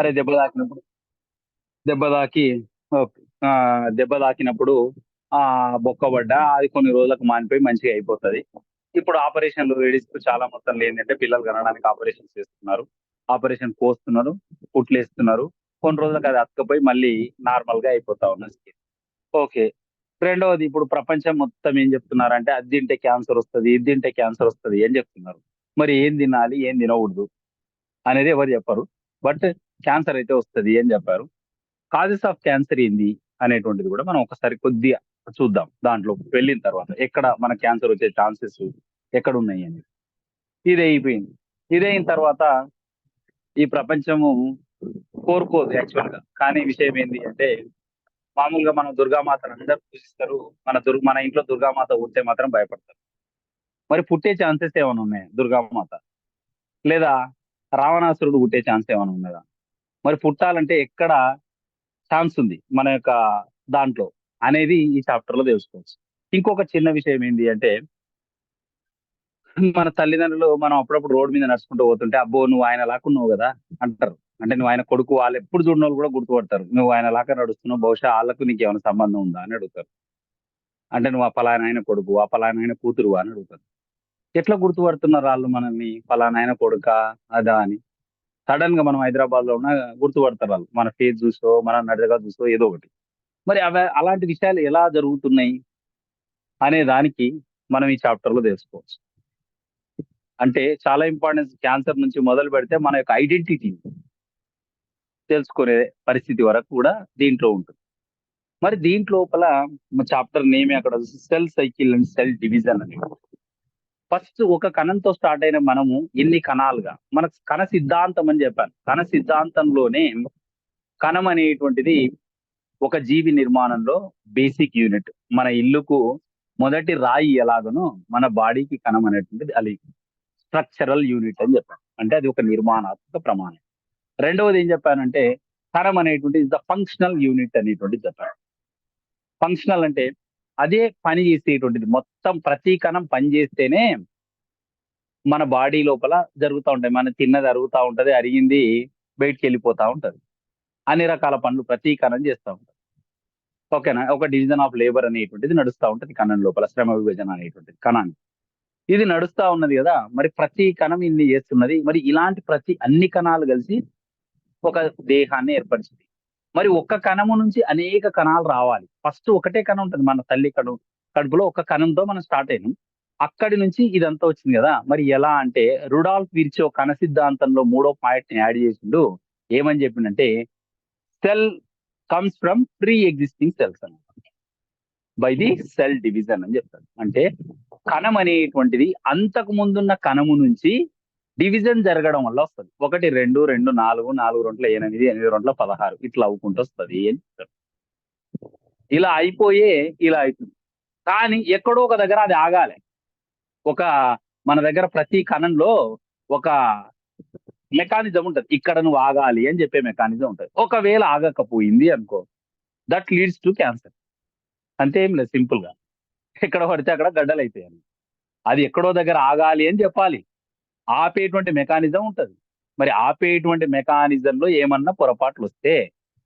అరే దెబ్బ తాకి ఓకే. దెబ్బ తాకినప్పుడు బొక్కబడ్డా అది కొన్ని రోజులకు మానిపోయి మంచిగా అయిపోతది. ఇప్పుడు ఆపరేషన్‌లు లేడీస్‌కు చాలా మొత్తంలో ఏంటంటే పిల్లలు కనడానికి ఆపరేషన్స్ చేస్తున్నారు. ఆపరేషన్ కోస్తున్నారు, కుట్లేస్తున్నారు. కొన్ని రోజులకి అది అతుక్కపోయి మళ్ళీ నార్మల్‌గా అయిపోతా ఉన్నది స్కిన్. ఓకే. రెండోది ఇప్పుడు ప్రపంచం మొత్తం ఏం చెప్తున్నారంటే అది తింటే క్యాన్సరొస్తది, ఇది తింటే క్యాన్సరొస్తది అని చెప్తున్నారు. మరి ఏం తినాలి? ఏం తినకూడదు? అనేది ఎవరు చెప్పరు. బట్ క్యాన్సర్ అయితే వస్తది అని చెప్పారు. కాజెస్ ఆఫ్ క్యాన్సర్ ఏంది? అనేటువంటిది కూడా మనం ఒకసారి కొద్దిగా చూద్దాం. దాంట్లో వెళ్ళిన తర్వాత. ఎక్కడ మన క్యాన్సర్ వచ్చే ఛాన్సెస్ ఎక్కడున్నాయి అని. ఇదయిపోయింది. ఇదయిన తర్వాత ఈ ప్రపంచము కోరుకోదు యాక్చువల్‌గా. కానీ విషయం ఏంది అంటే మామూలుగా మనం దుర్గామాతను అందరూ పూజిస్తారు. మన ఇంట్లో దుర్గామాత పుడితే మాత్రం భయపడతారు. మరి పుట్టే ఛాన్సెస్ ఏమైనా ఉన్నాయా దుర్గామాత? లేదా రావణాసురుడు పుట్టే ఛాన్స్ ఏమైనా ఉన్నదా? మరి పుట్టాలంటే ఎక్కడ ఛాన్స్ ఉంది మన యొక్క దాంట్లో అనేది ఈ చాప్టర్‌లో తెలుసుకోవచ్చు. ఇంకొక చిన్న విషయం ఏంది అంటే, మన తల్లిదండ్రులు మనం అప్పుడప్పుడు రోడ్ మీద నడుచుకుంటూ పోతుంటే, "అబ్బో! నువ్వు ఆయనలాగున్నావు గదా!" అంటారు. అంటే నువ్వు ఆయన కొడుకు వాళ్ళెప్పుడు చూడనోళ్ళు గూడా గుర్తుపడతారు. "నువ్వు ఆయనలాగా నడుస్తున్నావు బహుశా ఆళ్ళకు నీకేమైనా సంబంధం ఉందా?" అని అడుగుతారు. అంటే "నువ్వు ఆ పలానాయన కొడుకు, ఆ పలానాయన కూతురువా?" అని అడుగుతారు. ఎట్లా గుర్తుపడుతున్నారు ఆళ్ళు మనల్ని? పలానాయన కొడుకా? అదా అని. సడెన్‌గా మనం హైదరాబాద్‌లో ఉన్నా గుర్తుపడతారాళ్ళు. మన ఫేస్ జూసో, మన నడక జూసో ఏదో ఒకటి. మరి అలాంటి విషయాలు ఎలా జరుగుతున్నాయి అనే దానికి మనం ఈ చాప్టర్‌లో తెలుసుకోవచ్చు. అంటే చాలా ఇంపార్టెన్స్ క్యాన్సర్ నుంచి మొదలుపెడితే మన యొక్క ఐడెంటిటీ తెలుసుకునే పరిస్థితి వరకు కూడా దీంట్లో ఉంటుంది. మరి దీంట్లోపల చాప్టర్ నేమే అక్కడ cell cycle and cell division అని. ఫస్ట్ ఒక కణంతో స్టార్ట్ అయిన మనము ఎన్ని కణాలుగా మన కణ సిద్ధాంతం అని చెప్పాను. కణ సిద్ధాంతంలోనే కణం అనేటువంటిది ఒక జీవి నిర్మాణంలో బేసిక్ యూనిట్. మన ఇల్లుకు మొదటి రాయి ఎలాగనో మన బాడీకి కణం అనేటువంటిది అది స్ట్రక్చరల్ యూనిట్ అని చెప్పాను. అంటే అది ఒక నిర్మాణాత్మక ప్రమాణం. రెండవది ఏం చెప్పానంటే కణం అనేటువంటిది ద ఫంక్షనల్ యూనిట్ అనేటువంటిది చెప్పాను. ఫంక్షనల్ అంటే అదే పని చేసేటువంటిది. మొత్తం ప్రతి కణం పని చేస్తేనే మన బాడీ లోపల జరుగుతా ఉంటాయి. మనం తిన్నది అరుగుతా ఉంటది. అరిగింది బయటికెళ్ళిపోతా ఉంటది. అన్ని రకాల పనులు ప్రతి కణం చేస్తా ఉంటది. ఓకేనా? ఒక డివిజన్ ఆఫ్ లేబర్ అనేటువంటిది నడుస్తా ఉంటది కణం లోపల. శ్రమ విభజన అనేటువంటిది కణానికి. ఇది నడుస్తా ఉన్నది గదా! మరి ప్రతి కణం ఇన్ని చేస్తున్నది. మరి ఇలాంటి అన్ని కణాలు కలిసి ఒక దేహాన్ని ఏర్పరిచింది. మరి ఒక్క కణము నుంచి అనేక కణాలు రావాలి. ఫస్ట్ ఒకటే కణం ఉంటది. మన తల్లి కడుపులో ఒక కణంతో మనం స్టార్ట్ అయినాం. అక్కడి నుంచి ఇదంతా వచ్చింది గదా! మరి ఎలా అంటే రుడాల్ఫ్ విర్చో కణ సిద్ధాంతంలో మూడో పాయింట్‌ని యాడ్ చేసిండు. ఏమని చెప్పిండంటే cell comes from pre existing cells అన్నమాట. బై ది సెల్ డివిజన్ అని చెప్తాడు. అంటే కణం అనేటువంటిది అంతకు ముందున్న కణము నుంచి డివిజన్ జరగడం వల్ల వస్తది. 1, 2, 2, 4, 4 రెంట్ల 8, 8 రెంట్ల 16 ఇట్లా అవ్వుకుంటూ వస్తది అని చెప్తాడు. ఇలా అయిపోయే ఇలా అయితుంది. కానీ ఎక్కడో ఒక దగ్గర అది ఆగాలి. ఒక మన దగ్గర ప్రతి కణంలో ఒక మెకానిజం ఉంటది. ఇక్కడ నువ్వు ఆగాలి అని చెప్పే మెకానిజం ఉంటది. ఒకవేళ ఆగకపోయింది అనుకో దట్ లీడ్స్ టు క్యాన్సర్. అంతే ఏం లేదు సింపుల్‌గా. ఎక్కడ పడితే అక్కడ గడ్డలయితాయి. అది ఎక్కడో దగ్గర ఆగాలి అని చెప్పాలి. ఆపేటువంటి మెకానిజం ఉంటది. మరి ఆపేటువంటి మెకానిజంలో ఏమన్నా పొరపాట్లొస్తే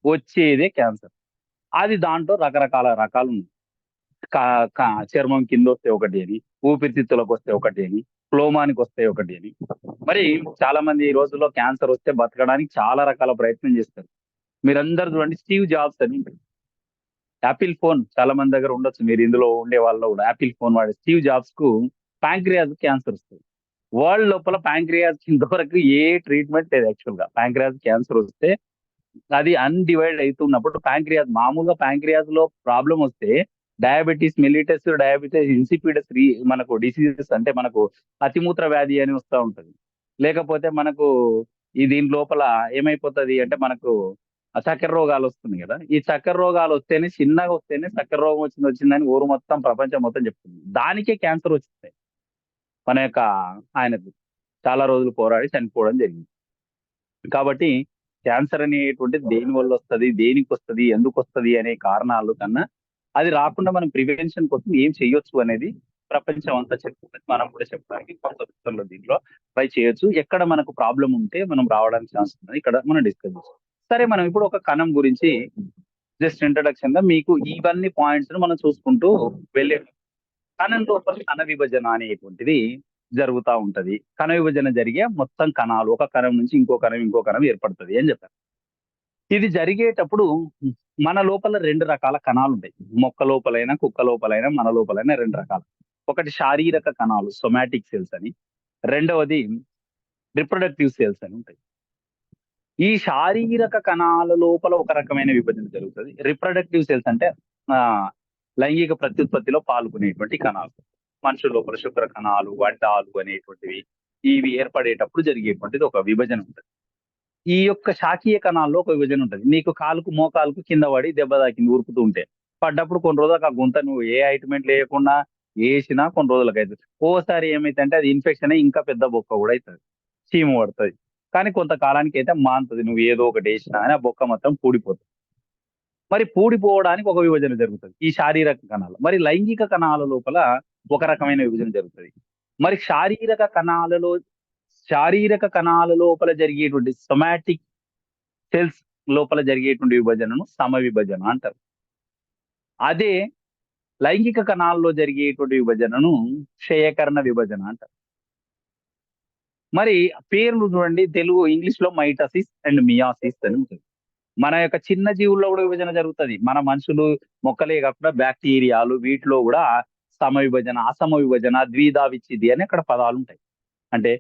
వచ్చేదే క్యాన్సర్. అది దాంట్లో రకరకాల రకాలున్నాయి. కా కా చర్మం కిందొస్తే ఒకటి అని, ఊపిరితిత్తులకొస్తే ఒకటి అని, ఫ్లోమానికొస్తే ఒకటి అని. మరి చాలా మంది ఈ రోజుల్లో క్యాన్సర్ వస్తే బతకడానికి చాలా రకాల ప్రయత్నం చేస్తారు. మీరందరూ చూడండి స్టీవ్ జాబ్స్ అని యాపిల్ ఫోన్ చాలా మంది దగ్గర ఉండొచ్చు. మీరు ఇందులో ఉండే వాళ్ళలో కూడా యాపిల్ ఫోన్ వాడే స్టీవ్ జాబ్స్‌కు పాంక్రియాస్ క్యాన్సర్ వస్తది. వరల్డ్ లోపల పాంక్రియాస్‌కి ఇంతవరకు ఏ ట్రీట్‌మెంట్ లేదు యాక్చువల్‌గా. పాంక్రియాస్ క్యాన్సర్ వస్తే అది అన్‌డివైడ్ అయితున్నప్పుడు మామూలుగా పాంక్రియాస్‌లో ప్రాబ్లమ్ వస్తే డయాబెటిస్ మెలిటస్, డయాబెటిస్ ఇన్సిపిడస్ మనకు డిసీజెస్ అంటే మనకు అతిమూత్ర వ్యాధి అని వస్తా ఉంటది. లేకపోతే మనకు దీని లోపల ఏమైపోతది అంటే మనకు చక్కెర రోగాలొస్తున్నాయి గదా! ఈ చక్కెర రోగాలొస్తేనే చిన్నగొస్తేనే చక్కెర రోగం వచ్చిందని ఊరు మొత్తం ప్రపంచం మొత్తం చెప్తుంది. దానికే క్యాన్సర్ వచ్చింది. మన యొక్క ఆయనకు చాలా రోజులు పోరాడి చనిపోవడం జరిగింది. కాబట్టి క్యాన్సర్ అనేటువంటిది దేనివల్లొస్తది? దేనికొస్తది? ఎందుకొస్తది? అనే కారణాలు కన్నా, అది రాకుండా మనం ప్రివెన్షన్ కోసం ఏం చేయొచ్చు అనేది ప్రపంచం అంతా చెప్తుంది. మనం కూడా చెప్పడానికి కొత్త పుస్తకంలో దీంట్లో ట్రై చేయొచ్చు. ఎక్కడ మనకు ప్రాబ్లమ్ ఉంటే మనం రావడానికి ఛాన్స్ ఉందని ఇక్కడ మనం డిస్కస్ చేసాం. సరే మనం ఇప్పుడు ఒక కణం గురించి జస్ట్ ఇంట్రడక్షన్ గా మీకు ఇవన్నీ పాయింట్స్ మనం చూసుకుంటూ వెళ్ళే కణం లోపల కణ విభజన అనేటువంటిది జరుగుతూ ఉంటది. కణ విభజన జరిగే మొత్తం కణాలు ఒక కణం నుంచి ఇంకో కణం ఏర్పడుతుంది అని చెప్పారు. ఇది జరిగేటప్పుడు మన లోపల 2 రకాల కణాలుంటాయి. మొక్క లోపలైనా, కుక్క లోపలైనా, మన లోపలైనా 2 రకాలు. ఒకటి శారీరక కణాలు సొమాటిక్ సెల్స్ అని. రెండవది రిప్రొడక్టివ్ సెల్స్ అని ఉంటాయి. ఈ శారీరక కణాల లోపల ఒక రకమైన విభజన జరుగుతది. రిప్రొడక్టివ్ సెల్స్ అంటే లైంగిక ప్రత్యుత్పత్తిలో పాల్గొనేటువంటి కణాలు. మనుషుల లోపల శుక్ర కణాలు, వడ్డాలు అనేటువంటివి ఇవి ఏర్పడేటప్పుడు జరిగేటువంటిది ఒక విభజన ఉంటది. ఈ యొక్క శాఖీయ కణాల్లో ఒక విభజన ఉంటది. నీకు కాలుకు, మోకాలుకు కింద పడి దెబ్బ తాకింది ఉరుకుతూ ఉంటే. పడ్డప్పుడు కొన్ని రోజులకు ఆ గుంత నువ్వు ఏ ఆయింట్‌మెంట్ లేయకుండా ఏసినా కొన్ని రోజులకైతది. ఓసారి ఏమైద్దంటే అది ఇన్ఫెక్షన్ అయ్యి ఇంకా పెద్ద బొక్క గూడా అయితది. చీమ పడతది. కానీ కొంతకాలానికైతే మాన్తది. నువ్వు ఏదో ఒకటి ఏసినా గాని ఆ బొక్క మొత్తం పూడిపోతది. మరి పూడిపోవడానికి ఒక విభజన జరుగుతది. ఈ శారీరక కణాలు. మరి లైంగిక కణాల లోపల ఒక రకమైన విభజన జరుగుతది. మరి శారీరక కణాల లోపల జరిగేటువంటి సొమాటిక్ సెల్స్ లోపల జరిగేటువంటి విభజనను సమవిభజన అంటారు. అదే లైంగిక కణాల్లో జరిగేటువంటి విభజనను క్షయకరణ విభజన అంటారు. మరి పేర్లు చూడండి ఇంగ్లీష్‌లో మైటోసిస్ అండ్ మియోసిస్ అని ఉంటుంది. మన యొక్క చిన్న జీవుల్లో కూడా విభజన జరుగుతది. మన మనుషులు, మొక్కలే కాకుండా బాక్టీరియాలు వీటిలో కూడా సమవిభజన, అసమవిభజన, ద్విధా విచ్ఛిది అని అక్కడ పదాలుంటాయి. అంటే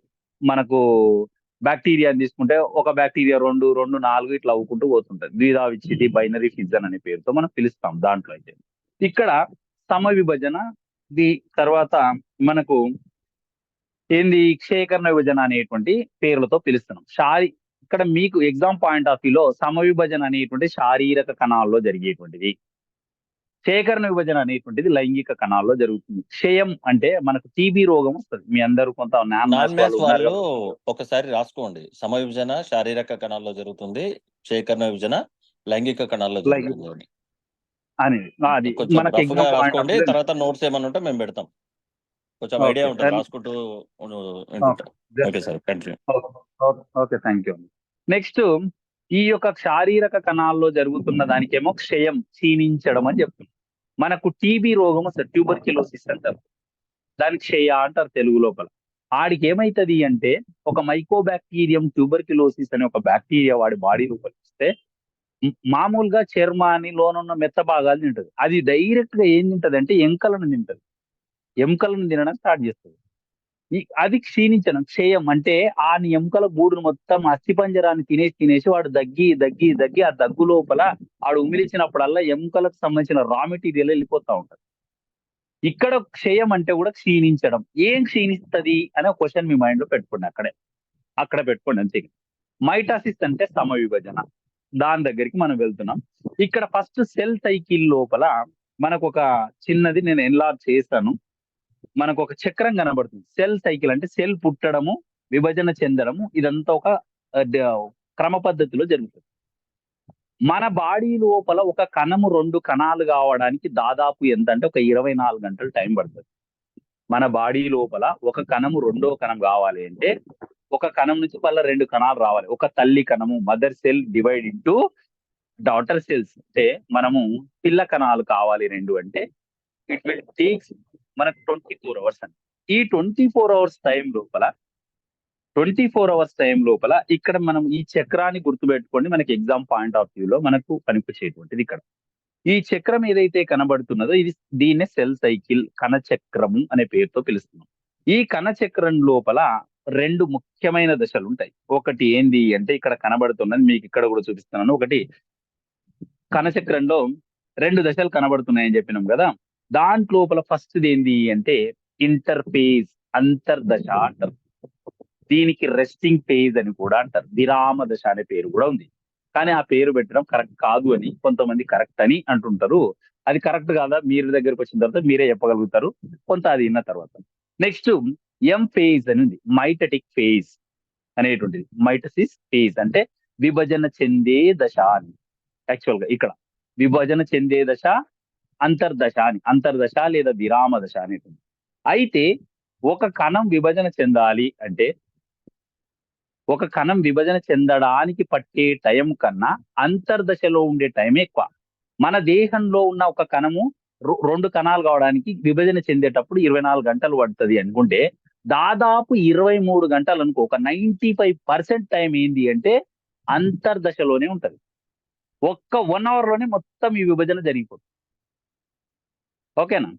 మనకు బాక్టీరియాని తీసుకుంటే ఒక బాక్టీరియా 2, 2, 4 ఇట్లా అవ్వుకుంటూ పోతుంటది. ద్విధా విచ్ఛిది, బైనరీ ఫిజన్ అనే పేరుతో మనం పిలుస్తాం దాంట్లో అయితే. ఇక్కడ సమవిభజన ది తర్వాత మనకు క్షయకరణ విభజన అనేటువంటి పేర్లతో పిలుస్తున్నాం. ఇక్కడ మీకు ఎగ్జామ్ పాయింట్ ఆఫ్ వ్యూలో సమవిభజన అనేటువంటి శారీరక కణాల్లో జరిగేటువంటిది. క్షయకరణ విభజన అనేటువంటిది లైంగిక కణాల్లో జరుగుతుంది. క్షయం అంటే మనకు టీబీ రోగం వస్తది. మీ అందరూ కొంత నాన్ మ్యాథ్స్ మ్యాథ్స్ ఉన్నారు వాళ్ళు కాబట్టి ఒకసారి రాసుకోండి. సమవిభజన శారీరక కణాల్లో జరుగుతుంది. క్షయకరణ విభజన లైంగిక కణాల్లో లైంగిక జరుగుతుంది అని. అనేది. అది కొంచెం మనకి రఫ్‌గా ఎగ్జామ్ పాయింట్ ఆఫ్ రాసుకోండి. వ్యూలో తర్వాత నోట్స్ ఏమన్నా ఉంటే మేము పెడతాం. కొంచెం ఐడియా ఓకే. ఉంటది. రాసుకుంటూ వింటుంటే. Okay sir. Continue. Okay. Thank you. Next ఈ యొక్క శారీరక కణాల్లో జరుగుతున్న దానికేమో క్షీణించడం అని చెప్తున్నాం. మనకు టీబీ రోగం వస్తది. ట్యూబర్క్యులోసిస్ అంటారు. దానికి క్షయ అంటారు తెలుగు లోపల. ఆడికి ఏమైతది అంటే ఒక మైకోబాక్టీరియం ట్యూబర్క్యులోసిస్ అనే ఒక బాక్టీరియా వాడి బాడీ లోపలికి వస్తే మామూలుగా చర్మాన్ని లోనున్న మెత్త భాగాలు తింటది. అది డైరెక్ట్‌గా ఏం తింటదంటే ఎముకలను తింటది. ఎముకలను తినడం స్టార్ట్ చేస్తది. అది క్షయం అంటే ఎముకల గూడును మొత్తం అస్థిపంజరాన్ని తినేసి వాడు దగ్గి ఆ దగ్గు లోపల ఆడు ఉమిలిచినప్పుడల్లా ఎముకలకు సంబంధించిన రా మెటీరియల్ వెళ్ళిపోతా ఉంటది. ఇక్కడ క్షయం అంటే కూడా క్షీణించడం. ఏం క్షీణిస్తది అనే క్వెషన్ మీ మైండ్‌లో పెట్టుకోండి అక్కడే. అక్కడ పెట్టుకోండి అంతే. మైటాసిస్ అంటే సమవిభజన. దాని దగ్గరికి మనం వెళ్తున్నాం. ఇక్కడ ఫస్ట్ సెల్ సైకిల్ లోపల మనకొక చిన్నది నేను ఎన్లార్జ్ చేశాను. మనకొక చక్రం కనబడుతుంది. సెల్ సైకిల్ అంటే సెల్ పుట్టడము, విభజన చెందడము ఇదంతా ఒక క్రమ పద్ధతిలో జరుగుతది. మన బాడీ లోపల ఒక కణము 2 కణాలు కావడానికి దాదాపు ఎంతంటే ఒక 24 గంటలు టైం పడతది. మన బాడీ లోపల ఒక కణము రెండో కణం కావాలి అంటే, ఒక కణం నుంచి మళ్ళా 2 కణాలు రావాలి. ఒక తల్లి కణము mother cell divide into daughter cells అంటే మనము పిల్ల కణాలు కావాలి 2 అంటే ఇట్ విల్ టేక్స్ మనకు 24 అవర్స్ అండి. ఈ 24 అవర్స్ టైం లోపల ఇక్కడ మనం ఈ చక్రాన్ని గుర్తుపెట్టుకోండి. మనకి ఎగ్జామ్ పాయింట్ ఆఫ్ వ్యూలో మనకు కనిపించేటువంటిది ఇక్కడ. ఈ చక్రం ఏదైతే కనబడుతున్నదో దీన్నే సెల్ సైకిల్ కణ చక్రము అనే పేరుతో పిలుస్తున్నాం. ఈ కణ చక్రం లోపల 2 ముఖ్యమైన దశలుంటాయి. ఒకటి ఏంది అంటే ఇక్కడ కనబడుతున్నది మీకు ఇక్కడ కూడా చూపిస్తున్నాను. ఒకటి కణ చక్రంలో 2 దశలు కనబడుతున్నాయని చెప్పినాం కదా! దాంట్లోపల ఫస్ట్‌ది ఏంది అంటే ఇంటర్‌ఫేజ్ అంతర్దశ అంటారు. దీనికి రెస్టింగ్ ఫేజ్ అని కూడా అంటారు. విరామ దశ అనే పేరు కూడా ఉంది. కానీ ఆ పేరు పెట్టడం కరెక్ట్ కాదు అని కొంతమంది కరెక్ట్ అని అంటుంటారు. అది కరెక్ట్ కాదా మీరు దగ్గరికి వచ్చిన తర్వాత మీరే చెప్పగలుగుతారు. కొంత అది విన్న తర్వాత. నెక్స్ట్ ఎం ఫేజ్ అని ఉంది. మైటటిక్ ఫేజ్ అనేటువంటిది. మైటసిస్ ఫేజ్ అంటే విభజన చెందే దశ అని. యాక్చువల్‌గా ఇక్కడ విభజన చెందే దశ, అంతర్దశ అని. అంతర్దశ లేదా విరామ దశ అనేటువంటి. అయితే ఒక కణం విభజన చెందాలి అంటే ఒక కణం విభజన చెందడానికి పట్టే టైం కన్నా అంతర్దశలో ఉండే టైం ఎక్కువ. మన దేహంలో ఉన్న ఒక కణము 2 కణాలు కావడానికి విభజన చెందేటప్పుడు 24 గంటలు పడుతది అనుకుంటే, దాదాపు 23 గంటలు అనుకో. ఒక 95% టైం ఏంది అంటే అంతర్దశలోనే ఉంటది. ఒక్క 1 అవర్‌లోనే మొత్తం ఈ విభజన జరిగిపోతుంది. ఓకేనా?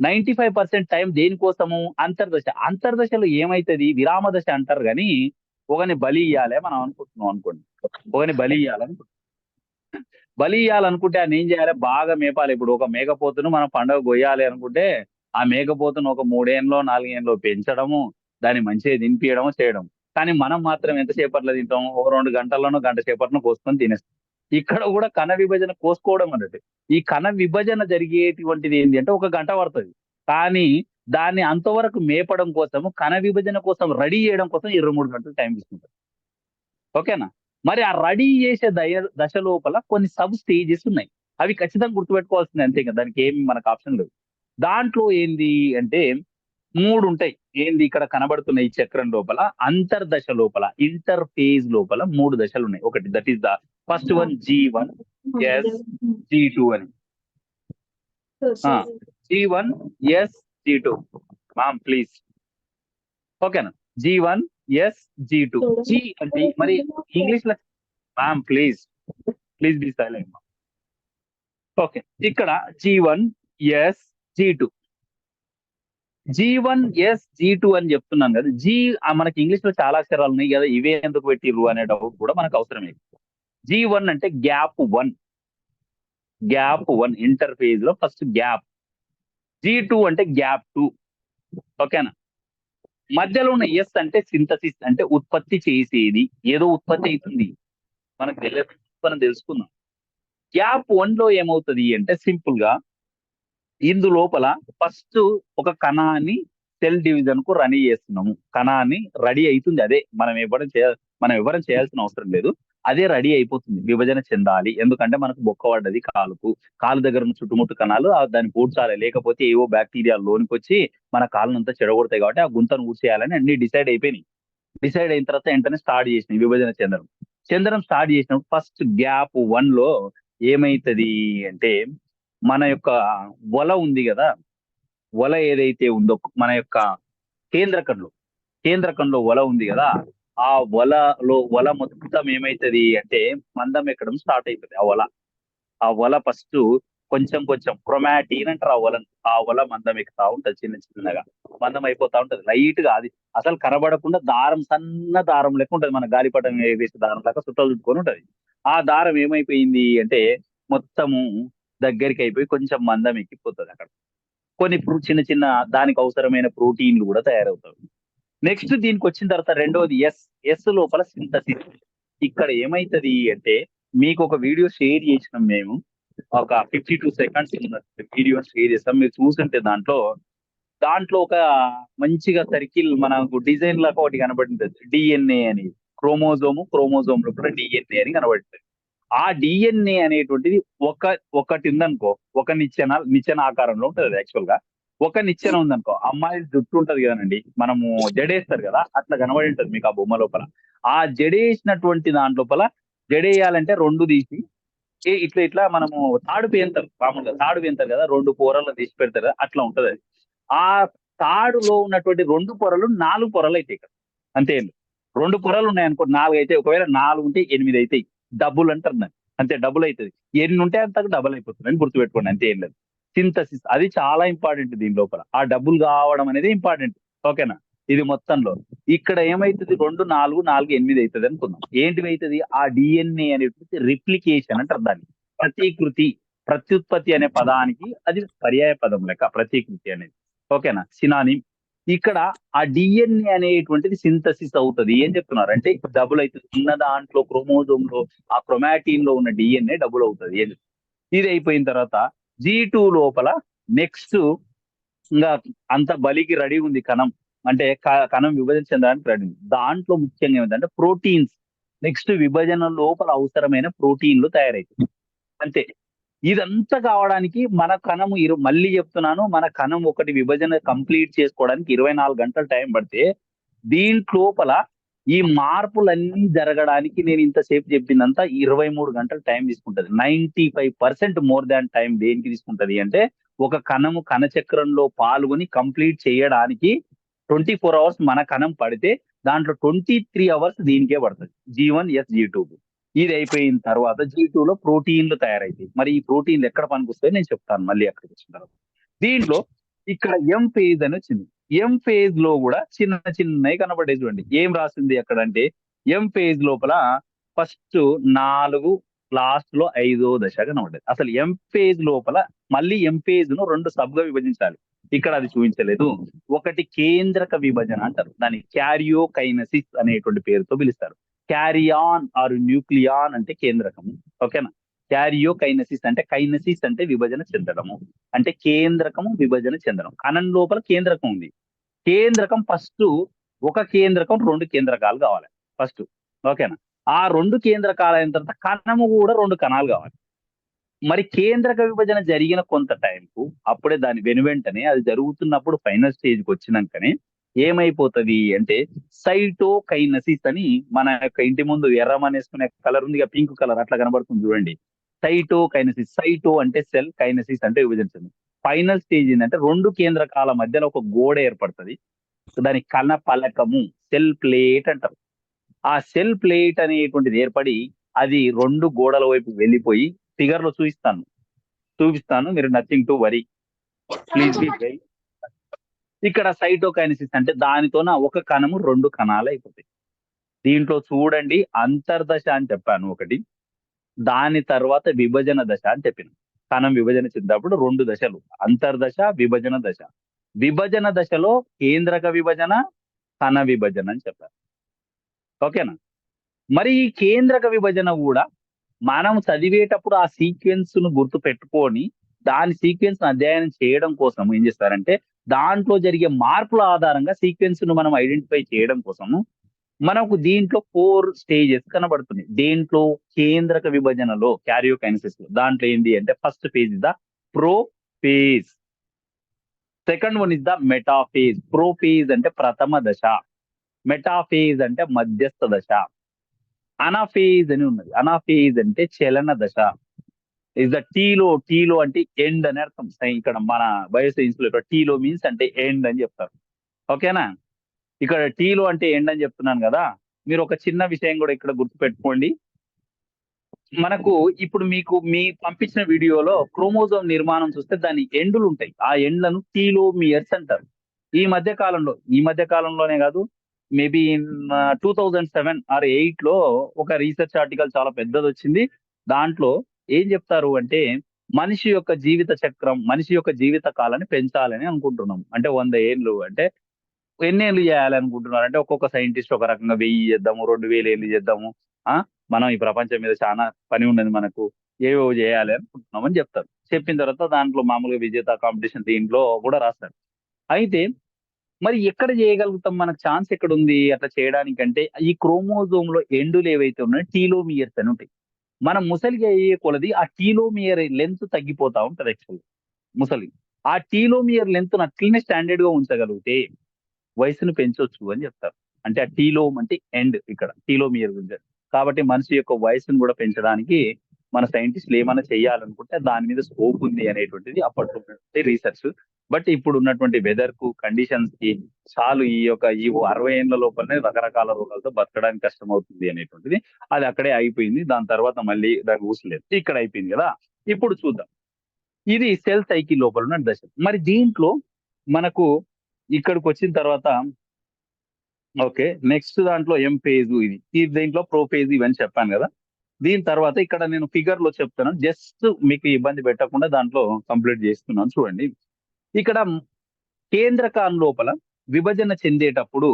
95% టైం దేనికోసము? అంతర్దశ. అంతర్దశలో ఏమైతది? విరామ దశ అంటారు గానీ, ఒకడిని బలి ఇయ్యాలే మనం అనుకుంటున్నాం అనుకోండి. ఒకడిని బలి ఇయ్యాలనుకుంటున్నాం. బలి ఇయ్యాలనుకుంటే ఆడినేం జేయాలే? బాగా మేపాలి. ఇప్పుడు ఒక మేకపోతును మనం పండగ గొయ్యాలి అనుకుంటే, ఆ మేకపోతును ఒక 3 ఏండ్లో, 4 ఏండ్లో పెంచడము, దాన్ని మంచిగా తినిపియడము, చేయడం. కానీ మనం మాత్రం ఎంత సేపట్లో తింటాం? ఒక 2 గంటల్లోనో, గంట సేపట్నో కోసుకొని తినేస్తాం. ఇక్కడ గూడా కణ విభజన కోసుకోవడం అన్నట్టు. ఈ కణ విభజన జరిగేటువంటిది ఏంది అంటే, ఒక గంట పడతది. కానీ దాన్ని అంతవరకు మేపడం కోసము, కణ విభజన కోసం రెడీ జేయడం కోసం 23 గంటలు టైం తీసుకుంటది. ఓకేనా? మరి ఆ రెడీ చేసే దశ లోపల కొన్ని సబ్ స్టేజెస్ ఉన్నాయి. అవి ఖచ్చితంగా గుర్తుపెట్టుకోవాల్సిందే అంతే కదా! దానికేమి మనకు ఆప్షన్ లేదు. దాంట్లో ఏంది అంటే 3 ఉంటాయి. ఏంది ఇక్కడ కనబడుతున్న ఈ చక్రం లోపల అంతర్దశ లోపల, ఇంటర్ ఫేజ్ లోపల 3 దశలున్నాయి. ఒకటి that is the first one G1, S, G2 అని. ఆ! G1, S, G2. Ma'am please. ఓకేనా? G1, S, G2. G అంటే మరి ఇంగ్లీష్‌లో ma'am please. Please be silent. Okay. ఇక్కడ G1, S, G2. G1, S, G2 అని చెప్తున్నాను కదా! మనకి ఇంగ్లీష్‌లో చాలా అక్షరాలు ఉన్నాయి కదా! ఇవే ఎందుకు పెట్టిర్రు అనే డౌట్ కూడా మనకు అవసరమే. G1 అంటే గ్యాప్ 1. గ్యాప్ 1 ఇంటర్ ఫేజ్‌లో ఫస్ట్ గ్యాప్. G2 అంటే గ్యాప్ 2. ఓకేనా? మధ్యలో ఉన్న S అంటే సింథసిస్ అంటే ఉత్పత్తి చేసేది. ఏదో ఉత్పత్తి అయితుంది. మనకు తెలియదు. మనం తెలుసుకుందాం. గ్యాప్ 1లో ఏమవుతది అంటే సింపుల్‌గా ఇందులోపల ఫస్ట్ ఒక కణాన్ని సెల్ డివిజన్‌కు రెడీ చేస్తున్నాము. కణాన్ని రెడీ అయితుంది అదే. మనం ఎవ్వరం చేయాల్సిన అవసరం లేదు. అదే రెడీ అయిపోతుంది. విభజన చెందాలి. ఎందుకంటే మనకు బొక్క పడ్డది కాలుకు. కాలు దగ్గర ఉన్న చుట్టుముట్టు కణాలు దాన్ని పూడ్చాలి. లేకపోతే ఏవో బాక్టీరియాలు లోనికొచ్చి మన కాలునంతా చెడగొడతాయి కాబట్టి ఆ గుంతను ఊడ్చేయాలని అన్నీ డిసైడ్ అయిపోయినాయి. డిసైడ్ అయిన తర్వాత వెంటనే స్టార్ట్ చేసినాయి విభజన చెందడం. చెందడం స్టార్ట్ చేసినప్పుడు ఫస్ట్ గ్యాప్ 1లో ఏమైతది అంటే మన యొక్క వల ఉంది గదా! వల ఏదైతే ఉందో మన యొక్క కేంద్రకంలో, కేంద్రకంలో వల ఉంది గదా! ఆ వల మొత్తం ఏమైతది అంటే మందం ఎక్కడం స్టార్ట్ అయితది ఆ వల. ఆ వల ఫస్టు కొంచెం కొంచెం క్రొమాటిన్ అంటారు ఆ వలను. ఆ వల మందం ఎక్కుతా ఉంటది చిన్న చిన్నగా. మందం అయిపోతా ఉంటది. లైట్‌గా అది అసలు కనబడకుండా దారం సన్న దారం లెక్క ఉంటది. మన గాలిపటం వేసే దారం లాగా చుట్టలు చుట్టుకొని ఉంటది. ఆ దారం ఏమైపోయింది అంటే మొత్తము దగ్గరికయిపోయి కొంచెం మందం ఎక్కిపోతదక్కడ. కొన్ని చిన్న చిన్న దానికి అవసరమైన ప్రోటీన్‌లు గూడా తయారవుతాయి. నెక్స్ట్ దీనికొచ్చిన తర్వాత రెండోది ఎస్. ఎస్ లోపల సింథసిస్. ఇక్కడ ఏమైతది అంటే మీకొక వీడియో షేర్ చేసినాం మేము. ఒక 52 సెకండ్స్ ఉన్న వీడియోని షేర్ చేసాం. మీరు చూసుంటే దాంట్లో ఒక మంచిగా సర్కిల్ మనకు డిజైన్ లాగా ఒకటి కనబడుంటది. డీఎన్ఏ అని. క్రోమోజోమ్ లోపల డీఎన్ఏ అని కనబడుతది. ఆ డీఎన్ఏ అనేటువంటిది ఒకటి ఉందనుకో. ఒక నిచ్చెన ఆకారంలో ఉంటది యాక్చువల్‌గా. ఒక నిచ్చెన ఉందనుకో. అమ్మాయిల జుట్టు ఉంటది గదనండి. మనము జడేస్తారు గదా! అట్లా కనబడి ఉంటది మీకు ఆ బొమ్మ లోపల. ఆ జడేసినటువంటి దాని లోపల జడేయాలంటే 2 తీసి ఇట్లా మనము తాడు పేంతారు మామూలుగా. తాడు పేంతారు గదా! 2 పొరలు తీసి పెడతారు గదా! అట్లా ఉంటదది. ఆ తాడులో ఉన్నటువంటి 2 పొరలు 4 పొరలయితాయి ఇక్కడ. అంతే అండి. 2 పొరలు ఉన్నాయనుకో 4 అయితాయి. ఒకవేళ 4 ఉంటే 8 అయితాయి. డబుల్ అంటారు దాన్ని. అంతే డబుల్ అయితది. ఎన్ని ఉంటే అంతకు డబుల్ అయిపోతుంది అని గుర్తుపెట్టుకోండి అంతే ఏం లేదు. సింథసిస్ అది చాలా ఇంపార్టెంట్ దీని లోపల. ఆ డబుల్ కావడం అనేది ఇంపార్టెంట్. ఓకేనా? ఇది మొత్తంలో. ఇక్కడ ఏమైతది 2, 4, 4, 8 అయితది అనుకుందాం. ఏంటివైతది? ఆ డీఎన్ఏ అనేటువంటి రిప్లికేషన్ అంటారు దాన్ని. ప్రతికృతి, ప్రత్యుత్పత్తి అనే పదానికి అది పర్యాయ పదం లెక్క ప్రతికృతి అనేది. ఓకేనా? సినానిమ్. ఇక్కడ ఆ డీఎన్ఏ అనేటువంటిది సింథసిస్ అవుతది. ఏం చెప్తున్నారంటే డబుల్ అయితది. ఉన్న దాంట్లో క్రోమోజోమ్‌లో ఆ క్రొమాటిన్‌లో ఉన్న డీఎన్ఏ డబుల్ అవుతది. ఇది అయిపోయిన తర్వాత G2 లోపల నెక్స్ట్ ఇంగా అంత బలికి రెడీ ఉంది కణం. అంటే కణం విభజన చెందడానికి రెడీ ఉంది. దాంట్లో ముఖ్యంగా ఏమిటంటే ప్రోటీన్స్. నెక్స్ట్ విభజన లోపల అవసరమైన ప్రోటీన్‌లు తయారైతాయి. అంతే. ఇదంతా కావడానికి మన కణము మళ్ళీ చెప్తున్నాను. మన కణం ఒకటి విభజన కంప్లీట్ చేసుకోవడానికి 24 గంటలు టైం పడితే, దీంట్లోపల ఈ మార్పులన్నీ జరగడానికి నేను ఇంతసేపు చెప్పిందంతా 23 గంటలు టైం తీసుకుంటది. 95% మోర్ దాన్ టైం దేనికి తీసుకుంటది అంటే ఒక కణము కణచక్రంలో పాల్గొని కంప్లీట్ చేయడానికి 24 అవర్స్ మన కణం పడితే దాంట్లో 23 అవర్స్ దీనికే పడుతుంది. G1 G2 ఇది అయిపోయిన తర్వాత G2 లో ప్రోటీన్లు తయారైతాయి. మరి ఈ ప్రోటీన్లు ఎక్కడ పనికొస్తాయో నేను చెప్తాను మళ్ళీ అక్కడికి వచ్చిన తర్వాత. దీంట్లో ఇక్కడ ఎం ఫేజ్ అని వచ్చింది. ఎం ఫేజ్ లో కూడా చిన్న చిన్నవి కనబడేది చూడండి. ఏం రాసింది అక్కడ అంటే ఎం ఫేజ్ లోపల ఫస్ట్ 4 లాస్ట్ లో 5వ దశ కనబడ్డది. అసలు ఎం ఫేజ్ లోపల మళ్ళీ ఎం ఫేజ్ ను 2 సబ్ గా విభజించాలి. ఇక్కడ అది చూపించలేదు. ఒకటి కేంద్రక విభజన అంటారు, దాన్ని క్యారియోకైనసిస్ అనేటువంటి పేరుతో పిలుస్తారు. క్యారియాన్ ఆర్ న్యూక్లియాన్ అంటే కేంద్రకము, ఓకేనా. క్యారియోకైనసిస్ అంటే కైనసిస్ అంటే విభజన చెందడము, అంటే కేంద్రకము విభజన చెందడం. కణం లోపల కేంద్రకం ఉంది. కేంద్రకం ఫస్ట్ ఒక కేంద్రకం 2 కేంద్రకాలు కావాలి ఫస్ట్, ఓకేనా. ఆ 2 కేంద్రకాలు అయిన తర్వాత కణము కూడా 2 కణాలు కావాలి. మరి కేంద్రక విభజన జరిగిన కొంత టైంకు అప్పుడే దాని వెనువెంటనే అది జరుగుతున్నప్పుడు ఫైనల్ స్టేజ్కి వచ్చినాకనే ఏమైపోతది అంటే సైటోకైనసిస్ అని మన యొక్క ఇంటి ముందు ఎర్రమనేసుకునే కలర్ ఉంది, పింక్ కలర్ అట్లా కనబడుతుంది చూడండి. సైటోకైనసిస్, సైటో అంటే సెల్, కైనసిస్ అంటే విభజించండి. ఫైనల్ స్టేజ్ ఏంటంటే 2 కేంద్రకాల మధ్యలో ఒక గోడ ఏర్పడుతుంది. దాని కణ పలకము, సెల్ ప్లేట్ అంటారు. ఆ సెల్ ప్లేట్ అనేటువంటిది ఏర్పడి అది 2 గోడల వైపు వెళ్ళిపోయి ఫిగర్ లో చూపిస్తాను, మీరు nothing to worry, please be very. ఇక్కడ సైటోకైనసిస్ అంటే దానితోన ఒక కణము 2 కణాలు అయిపోతాయి. దీంట్లో చూడండి అంతర్దశ అని చెప్పాను ఒకటి, దాని తర్వాత విభజన దశ అని చెప్పిన. కణం విభజన చెందినప్పుడు 2 దశలు, అంతర్దశ, విభజన దశ. విభజన దశలో కేంద్రక విభజన, కణ విభజన అని చెప్పారు, ఓకేనా. మరి ఈ కేంద్రక విభజన కూడా మనం చదివేటప్పుడు ఆ సీక్వెన్స్ ను గుర్తు పెట్టుకొని దాని సీక్వెన్స్ అధ్యయనం చేయడం కోసం ఏం చేస్తారంటే దాంట్లో జరిగే మార్పుల ఆధారంగా సీక్వెన్స్ ను మనం ఐడెంటిఫై చేయడం కోసము మనకు దీంట్లో 4 స్టేజెస్ కనబడుతున్నాయి. దేంట్లో కేంద్రక విభజనలో క్యారియోకైనసిస్ లో దాంట్లో ఏంటి అంటే first phase is the prophase, second one is the metaphase. Prophase అంటే ప్రథమ దశ, మెటాఫేజ్ అంటే మధ్యస్థ దశ, అనాఫేజ్ అని ఉన్నది. అనాఫేజ్ అంటే చలన దశ. ఇస్ ద టీలో అంటే ఎండ్ అని అర్థం. ఇక్కడ మన బయోసైన్స్ లో టీలో మీన్స్ అంటే ఎండ్ అని చెప్తారు, ఓకేనా. ఇక్కడ టీలో అంటే ఎండ్ అని చెప్తున్నాను కదా. మీరు ఒక చిన్న విషయం కూడా ఇక్కడ గుర్తు పెట్టుకోండి. మనకు ఇప్పుడు మీ పంపించిన వీడియోలో క్రోమోజోమ్ నిర్మాణం చూస్తే దాని ఎండులు ఉంటాయి. ఆ ఎండ్లను టీలోమియర్స్ అంటారు. ఈ మధ్య కాలంలోనే కాదు, మేబీ ఇన్ 2007 ఆర్ 8 లో ఒక రీసెర్చ్ ఆర్టికల్ చాలా పెద్దది వచ్చింది. దాంట్లో ఏం చెప్తారు అంటే మనిషి యొక్క జీవిత చక్రం, మనిషి యొక్క జీవిత కాలాన్ని పెంచాలని అనుకుంటున్నాం. అంటే 100 ఏళ్ళు అంటే ఎన్నేళ్ళు చేయాలనుకుంటున్నారు అంటే ఒక్కొక్క సైంటిస్ట్ ఒక రకంగా 1000 చేద్దాము, 2000 ఏళ్ళు చేద్దాము. మనం ఈ ప్రపంచం మీద చాలా పని ఉన్నది మనకు, ఏవో చేయాలి అనుకుంటున్నాం అని చెప్తారు. చెప్పిన తర్వాత దాంట్లో మామూలుగా విజేత కాంపిటీషన్ దీంట్లో కూడా రాస్తారు. అయితే మరి ఎక్కడ చేయగలుగుతాం, మనకు ఛాన్స్ ఎక్కడ ఉంది అట్లా చేయడానికి అంటే ఈ క్రోమోజోమ్ లో ఎండులు ఏవైతే ఉన్నాయో టీలోమియర్స్ అని ఉంటాయి. మనం ముసలిగా అయ్యే కొలది ఆ టీలోమియర్ లెంత్ తగ్గిపోతా ఉంటది యాక్చువల్ ముసలి. ఆ టీలోమియర్ లెంత్ అట్లనే స్టాండర్డ్ గా ఉంచగలిగితే వయసును పెంచొచ్చు అని చెప్తారు. అంటే ఆ టీలోమ్ అంటే ఎండ్, ఇక్కడ టీలోమియర్ గురించి. కాబట్టి మనిషి యొక్క వయసును కూడా పెంచడానికి మన సైంటిస్టులు ఏమైనా చేయాలనుకుంటే దాని మీద స్కోప్ ఉంది అనేటువంటిది అప్పట్లో రీసెర్చ్. బట్ ఇప్పుడు ఉన్నటువంటి వెదర్ కు కండిషన్స్ కి చాలు ఈ 60 ఏళ్ల లోపలనే రకరకాల రోగాలతో బతకడానికి కష్టం అవుతుంది అనేటువంటిది అది అక్కడే అయిపోయింది. దాని తర్వాత మళ్ళీ దానికి ఊసలేదు, ఇక్కడ అయిపోయింది కదా. ఇప్పుడు చూద్దాం, ఇది సెల్ సైకిల్ లోపల ఉన్న దశ. మరి దీంట్లో మనకు ఇక్కడికి వచ్చిన తర్వాత ఓకే, నెక్స్ట్ దాంట్లో ఎం ఫేజ్ ఇది దీంట్లో ప్రో ఫేజ్ ఇవన్నీ చెప్పాను కదా. దీని తర్వాత ఇక్కడ నేను ఫిగర్ లో చెప్తాను, జస్ట్ మీకు ఇబ్బంది పెట్టకుండా దాంట్లో కంప్లీట్ చేస్తున్నాను చూడండి. ఇక్కడ కేంద్రకం లోపల విభజన చెందేటప్పుడు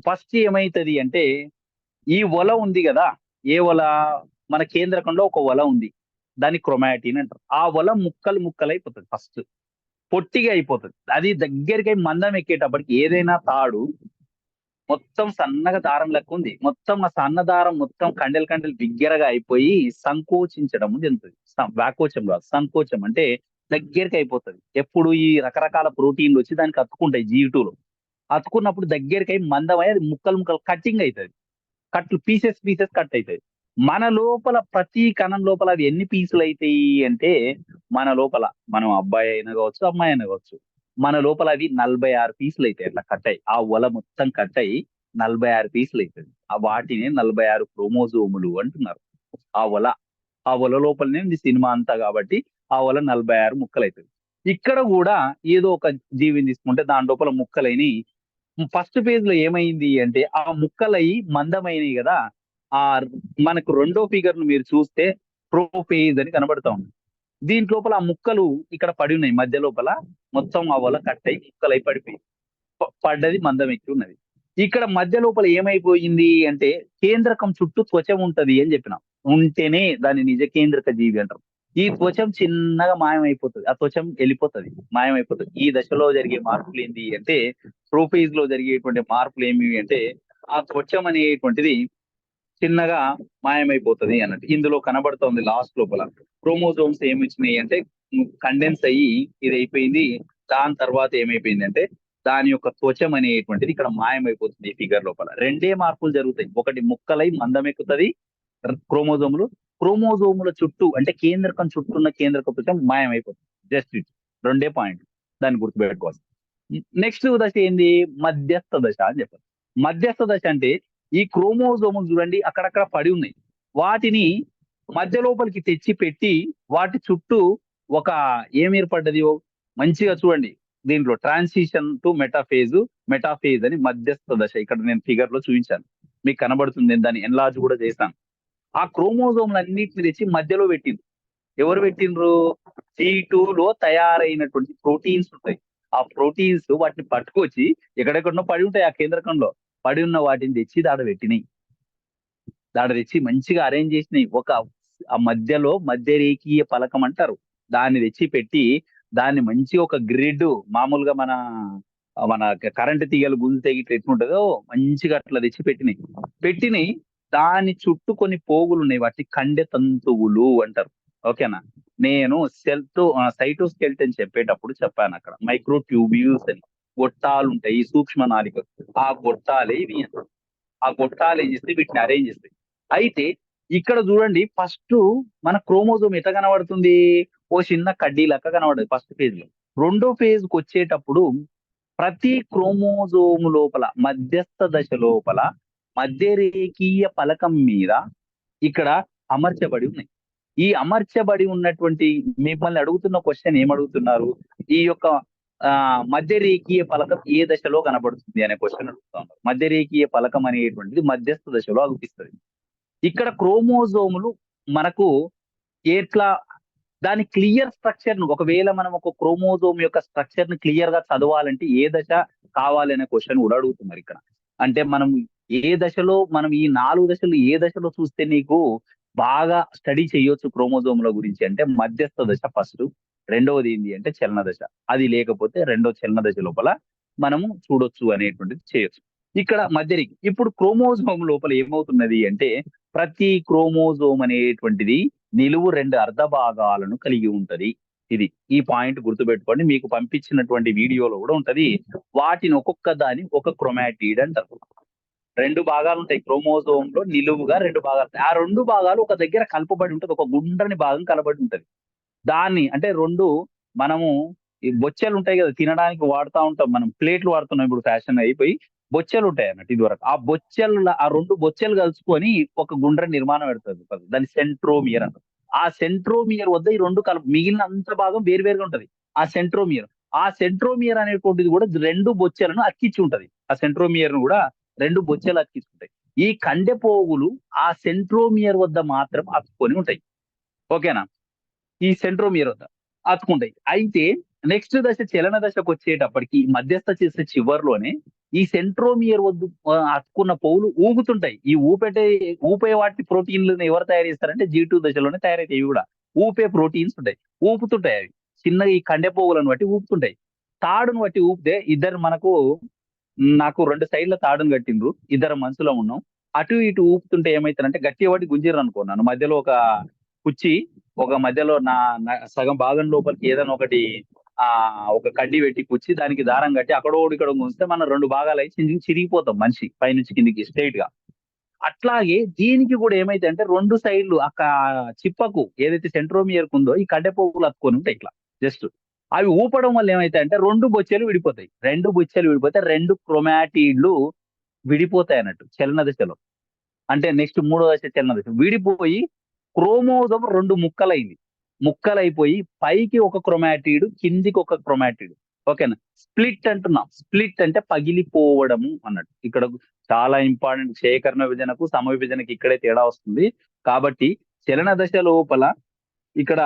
ఫస్ట్ ఏమైతుంది అంటే ఈ వల ఉంది కదా, ఏ వల, మన కేంద్రకంలో ఒక వల ఉంది, దాన్ని క్రొమాటిన్ అంటారు. ఆ వల ముక్కలైపోతుంది, ఫస్ట్ పొట్టిగా అయిపోతుంది. అది దగ్గరికి మందం ఎక్కేటప్పటికి ఏదైనా తాడు మొత్తం సన్నగా దారం లెక్క ఉంది, మొత్తం ఆ సన్న దారం మొత్తం కండెలు బిగ్గరగా అయిపోయి సంకోచించడం చెందుతుంది. వ్యాకోచం కాదు, సంకోచం అంటే దగ్గరికి అయిపోతుంది. ఎప్పుడు ఈ రకరకాల ప్రోటీన్లు వచ్చి దానికి అతుక్కుంటాయి G2లో. అతుకున్నప్పుడు దగ్గరికి అయి మందమై అది ముక్కలు ముక్కలు కటింగ్ అవుతుంది, పీసెస్ కట్ అవుతాయి. మన లోపల ప్రతి కణం లోపల అది ఎన్ని పీసులు అవుతాయి అంటే, మన లోపల మనం అబ్బాయి అయినా కావచ్చు, అమ్మాయి అయినా కావచ్చు, మన లోపల అవి 46 పీసులు అవుతాయి. అట్లా కట్ అయ్యి ఆ ఒల మొత్తం కట్ అయ్యి 46 పీసులు అవుతుంది. ఆ వాటిని 46 క్రోమోజోములు అంటున్నారు. ఆ ఒల ఆ ఒల లోపలనే ఉంది సినిమా అంతా కాబట్టి ఆ ఒల 46 ముక్కలైతది. ఇక్కడ గూడా ఏదో ఒక జీవిని తీసుకుంటే దాని లోపల ముక్కలైనయి. ఫస్ట్ ఫేజ్‌లో ఏమైంది అంటే, ఆ ముక్కలయి మందమైనయి గదా! ఆహ్, మనకు రెండో ఫిగర్‌ను మీరు చూస్తే ప్రోఫేజ్ అని కనబడతా ఉంది. దీంట్లోపల ఆ ముక్కలు ఇక్కడ పడున్నాయి మధ్య లోపల. మొత్తం ఆ ఒల కట్టయి ముక్కలై పడిపోయింది. పడ్డది మందం ఎక్కి ఉన్నది. ఇక్కడ మధ్య లోపల ఏమైపోయింది అంటే, కేంద్రకం చుట్టూ త్వచం ఉంటది అని జెప్పిన. ఉంటేనే దాన్ని నిజ కేంద్రక జీవి అంటారు. ఈ త్వచం చిన్నగా మాయమైపోతది. ఆ త్వచం ఎళ్ళిపోతది. మాయమైపోతది. ఈ దశలో జరిగే మార్పులేంది అంటే, ప్రొఫేజ్‌లో జరిగేటువంటి మార్పులేమివి అంటే, ఆ త్వచం అనేటువంటిది చిన్నగా మాయమైపోతది అన్నట్టు. ఇందులో కనబడుతోంది లాస్ట్ లోపల. క్రోమోజోమ్స్ ఏమొచ్చినాయి అంటే కండెన్స్ అయ్యి ఇదయిపోయింది. దాని తర్వాత ఏమైపోయిందంటే, దాని యొక్క త్వచం అనేటువంటిది ఇక్కడ మాయమైపోతుంది ఈ ఫిగర్ లోపల. రెండే మార్పులు జరుగుతాయి. ఒకటి ముక్కలై మందమెక్కుతది క్రోమోజోములు. క్రోమోజోముల చుట్టూ అంటే కేంద్రకం చుట్టూ ఉన్న కేంద్రక త్వచం మాయమైపోతుంది. Just it. రెండే పాయింట్. దాన్ని గుర్తుపెట్టుకోవాలి. నెక్స్ట్ దశ ఏంది? మధ్యస్థ దశ అని చెప్పారు. మధ్యస్థ దశ అంటే ఈ క్రోమోజోములు చూడండి అక్కడక్కడ పడి ఉన్నాయి. వాటిని మధ్య లోపలికి తెచ్చి పెట్టి వాటి చుట్టూ ఒక ఏం ఏర్పడ్డది? మంచిగా చూడండి. దీంట్లో ట్రాన్సిషన్ టు మెటాఫేజ్ అని మధ్యస్థ దశ. ఇక్కడ నేను ఫిగర్‌లో చూయించాను. మీకు కనబడుతుంది. నేను దాన్ని ఎన్‌లార్జ్ కూడా చేశాను. ఆ క్రోమోజోములన్నిటిని తెచ్చి మధ్యలో పెట్టిండ్రు. ఎవరు పెట్టిండ్రు? C2లో తయారైనటువంటి ప్రోటీన్స్ ఉంటాయి. ఆ ప్రోటీన్స్ వాటిని పట్టుకొచ్చి ఎక్కడెక్కడనో పడి ఉంటాయి ఆ కేంద్రకంలో. పడి ఉన్న వాటిని తెచ్చి దాడ పెట్టినయి. దాడ తెచ్చి మంచిగా అరేంజ్ చేసినయి. ఆ మధ్యలో మధ్య రేఖీయ పలకం అంటారు. దాన్ని తెచ్చి పెట్టి దాన్ని మంచిగా ఒక గ్రిడ్ మామూలుగా మన కరెంట్ తీగలు గుంజితే గిట్ల ఎట్లుంటదో మంచిగా అట్లా తెచ్చి పెట్టినయి. పెట్టినయి దాని చుట్టూ కొన్ని పోగులున్నాయి. వాటిని కండె తంతువులు అంటారు. ఓకేనా? నేను సైటోస్కెలిటన్ చెప్పేటప్పుడు చెప్పానక్కడ. మైక్రో ట్యూబ్యూల్స్ అని. గొట్టాలుంటాయి. సూక్ష్మ నాళికలు. ఆ గొట్టాలే ఇవి అన్నమాట. ఆ గొట్టాలు ఏం చేస్తాయి వీటిని అరేంజ్ చేస్తాయి. అయితే ఇక్కడ చూడండి ఫస్టు మన క్రోమోజోమ్ ఎట్లా కనబడుతుంది? ఓ చిన్న కడ్డీ లెక్క కనబడదు ఫస్ట్ ఫేజ్‌లో. రెండో ఫేజ్‌కొచ్చేటప్పుడు ప్రతి క్రోమోజోమ్ లోపల మధ్యస్థ దశ లోపల మధ్య రేఖీయ పలకం మీద ఇక్కడ అమర్చబడి ఉన్నాయి. ఈ అమర్చబడి ఉన్నటువంటి మిమ్మల్ని అడుగుతున్న క్వెషన్ ఏమడుగుతున్నారు? ఈ యొక్క మధ్య రేఖీయ పలకం ఏ దశలో కనబడుతుంది అనే క్వెషన్ అడుగుతా ఉన్నారు. మధ్య రేఖీయ పలకం అనేటువంటిది మధ్యస్థ దశలో అగుపిస్తది. ఇక్కడ క్రోమోజోములు మనకు ఎట్లా దాని క్లియర్ స్ట్రక్చర్‌ను ఒకవేళ మనం ఒక క్రోమోజోమ్ యొక్క స్ట్రక్చర్‌ని క్లియర్‌గా చదవాలంటే ఏ దశ కావాలి అనే క్వెషన్ కూడా అడుగుతున్నారు ఇక్కడ. అంటే మనం ఏ దశలో మనం ఈ 4 దశలు ఏ దశలో చూస్తే నీకు బాగా స్టడీ చేయొచ్చు క్రోమోజోముల గురించి అంటే మధ్యస్థ దశ ఫస్టు. రెండవది ఏంది అంటే చలన దశ. అది లేకపోతే రెండో చలన దశ లోపల మనము చూడొచ్చు అనేటువంటిది చేయొచ్చు. ఇక్కడ మధ్యరేఖ. ఇప్పుడు క్రోమోజోమ్ లోపల ఏమవుతున్నది అంటే ప్రతి క్రోమోజోమ్ అనేటువంటిది నిలువు 2 అర్ధ భాగాలను కలిగి ఉంటది. ఇది. ఈ పాయింట్ గుర్తుపెట్టుకోండి. మీకు పంపించినటువంటి వీడియోలో కూడా ఉంటది. వాటిని ఒక్కొక్క దాన్ని ఒక క్రోమాటిడ్ అంటారు. 2 భాగాలుంటాయి. క్రోమోజోమ్‌లో నిలువుగా 2 భాగాలు. ఆ 2 భాగాలు ఒక దగ్గర కలపబడి ఉంటది. ఒక గుండ్రని భాగం కలపబడి ఉంటది. దాన్ని అంటే 2 మనము ఈ బొచ్చెలుంటాయి గదా! తినడానికి వాడుతా ఉంటాం. మనం ప్లేట్లు వాడుతున్నాం ఇప్పుడు ఫ్యాషన్ అయిపోయి. బొచ్చెలుంటాయన్నట్టు ఇదివరకు. ఆ 2 బొచ్చెలు కలుసుకొని ఒక గుండ్ర నిర్మాణం ఏర్పడుతది. దాన్ని సెంట్రోమియర్ అంటారు. ఆ సెంట్రోమియర్ వద్ద ఈ 2 మిగిలిన అంత భాగం వేరు వేరుగా ఉంటది. ఆ సెంట్రోమియర్. ఆ సెంట్రోమియర్ అనేటువంటిది కూడా 2 బొచ్చెలను అతికిచ్చి ఉంటది. ఆ సెంట్రోమియర్‌ను కూడా 2 బొచ్చెలు అతికిచ్చుంటాయి. ఈ కండె పోగులు ఆ సెంట్రోమియర్ వద్ద మాత్రం అతుక్కొని ఉంటాయి. ఓకేనా? ఈ సెంట్రోమియర్ వద్ద అతుకుంటాయి. అయితే నెక్స్ట్ దశ చలన దశకొచ్చేటప్పటికి మధ్యస్థ చేసే చివర్లోనే ఈ సెంట్రోమియర్ అతుక్కున్న పోగులు ఊగుతుంటాయి. ఈ ఊపే వాటి ప్రోటీన్‌లను ఎవరు తయారు చేస్తారంటే G2 దశలోనే తయారైతాయి ఇవి గూడా. ఊపే ప్రోటీన్స్ ఉంటాయి. ఊపుతుంటాయి అవి. చిన్నగా ఈ కండె పోగులను బట్టి ఊపుతుంటాయి. తాడును బట్టి ఊపితే నాకు 2 సైడ్‌ల తాడును కట్టిండ్రు. ఇద్దరం మనుషులం ఉన్నాం. అటు ఇటు ఊపుతుంటే ఏమైతదంటే గట్టిగా పట్టి గుంజిర్రనుకో నన్ను మధ్యలో ఒక కుర్చీ ఒక మధ్యలో నా నా సగం భాగం లోపలికి ఏదైనా ఒకటి ఒక కడ్డీ పెట్టి కుచ్చి దానికి దారం కట్టి అక్కడో ఇక్కడ ఉంచితే మనం 2 భాగాలు అయి చిరిగిపోతాం మనిషి పైనుంచి కిందికి స్ట్రైట్ గా. అట్లాగే దీనికి కూడా ఏమైతే అంటే 2 సైడ్లు చిప్పకు ఏదైతే సెంట్రోమియర్ ఉందో ఈ కడ్డె పోగులు అతుకొని ఉంటాయి ఇట్లా జస్ట్. అవి ఊపడం వల్ల ఏమైతాయి అంటే 2 బొచ్చెలు విడిపోతాయి. 2 బొచ్చెలు విడిపోతే 2 క్రోమాటిడ్లు విడిపోతాయి అన్నట్టు చలన దశలో. అంటే నెక్స్ట్ మూడో దశ చలన దశ. విడిపోయి క్రోమోజోమ్ 2 ముక్కలైంది. ముక్కలైపోయి పైకి ఒక క్రోమాటిడ్, కిందికి ఒక క్రోమాటిడ్. ఓకేనా? స్ప్లిట్ అంటున్నాం. స్ప్లిట్ అంటే పగిలిపోవడము అన్నట్టు. ఇక్కడ చాలా ఇంపార్టెంట్. సేకరణ విభజనకు సమ విభజనకి ఇక్కడే తేడా వస్తుంది. కాబట్టి చలన దశ లోపల ఇక్కడ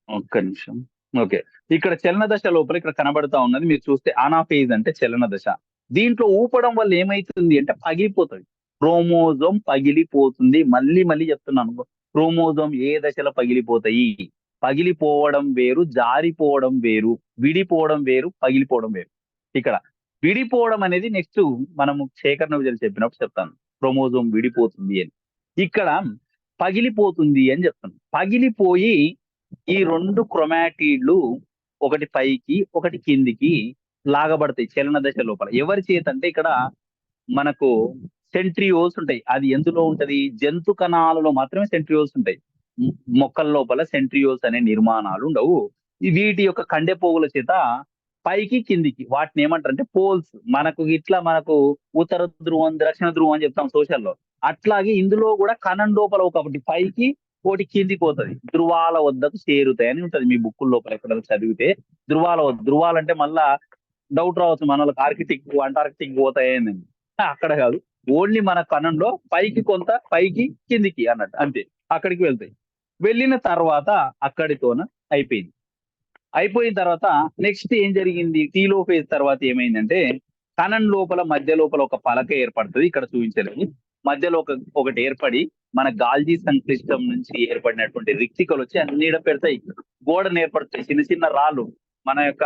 ఒక్క నిమిషం. ఓకే. ఇక్కడ చలన దశ లోపల ఇక్కడ కనబడతా ఉన్నది మీరు చూస్తే అనాఫేజ్ అంటే చలన దశ. దీంట్లో ఊపడం వల్ల ఏమైతుంది అంటే పగిలిపోతుంది. క్రోమోజోమ్ పగిలిపోతుంది. మళ్ళీ మళ్ళీ చెప్తున్నాను. క్రోమోజోమ్ ఏ దశలో పగిలిపోతాయి? పగిలిపోవడం వేరు, జారిపోవడం వేరు, విడిపోవడం వేరు, పగిలిపోవడం వేరు. ఇక్కడ విడిపోవడం అనేది నెక్స్ట్ మనము సేకరణ విభజన చెప్పినప్పుడు చెప్తాను. క్రోమోజోమ్ విడిపోతుంది అని. ఇక్కడ పగిలిపోతుంది అని చెప్తాను. పగిలిపోయి ఈ 2 క్రోమాటిడ్లు ఒకటి పైకి ఒకటి కిందికి లాగబడతాయి చలన దశ లోపల. ఎవరి చేత అంటే ఇక్కడ మనకు సెంట్రియోల్స్ ఉంటాయి. అది ఎందులో ఉంటది? జంతు కణాలలో మాత్రమే సెంట్రియోల్స్ ఉంటాయి. మొక్కల లోపల సెంట్రియోల్స్ అనే నిర్మాణాలు ఉండవు. వీటి యొక్క కండె పోగుల చేత పైకి కిందికి వాటిని ఏమంటారంటే పోల్స్. మనకు ఉత్తర ధ్రువం, దక్షిణ ధ్రువం అని చెప్తాం సోషల్లో. అట్లాగే ఇందులో కూడా కణం లోపల ఒకటి పైకి ఒకటి కిందికి పోతుంది. ధృవాల వద్దకు చేరుతాయని ఉంటది మీ బుక్ లోపల ఎక్కడ చదివితే. ధృవాలంటే మళ్ళా డౌట్ రావచ్చు మన వాళ్ళకి ఆర్కిటిక్ అంటార్కిటిక్ పోతాయని. అక్కడ కాదు. ఓన్లీ మన కణంలో పైకి కొంత, పైకి కిందికి అన్నట్టు అంతే. అక్కడికి వెళ్తాయి. వెళ్ళిన తర్వాత అక్కడితోన అయిపోయింది. అయిపోయిన తర్వాత నెక్స్ట్ ఏం జరిగింది? టీలోఫేజ్ తర్వాత ఏమైందంటే కణం లోపల మధ్య లోపల ఒక పలక ఏర్పడుతుంది. ఇక్కడ చూపించలేదు. మధ్యలో ఒకటి ఏర్పడి మన గాల్జీ సంక్లిష్టం నుంచి ఏర్పడినటువంటి రిక్తికలు వచ్చి అన్నిడ పెడతాయి. గోడను ఏర్పడతాయి. చిన్న చిన్న రాళ్ళు. మన యొక్క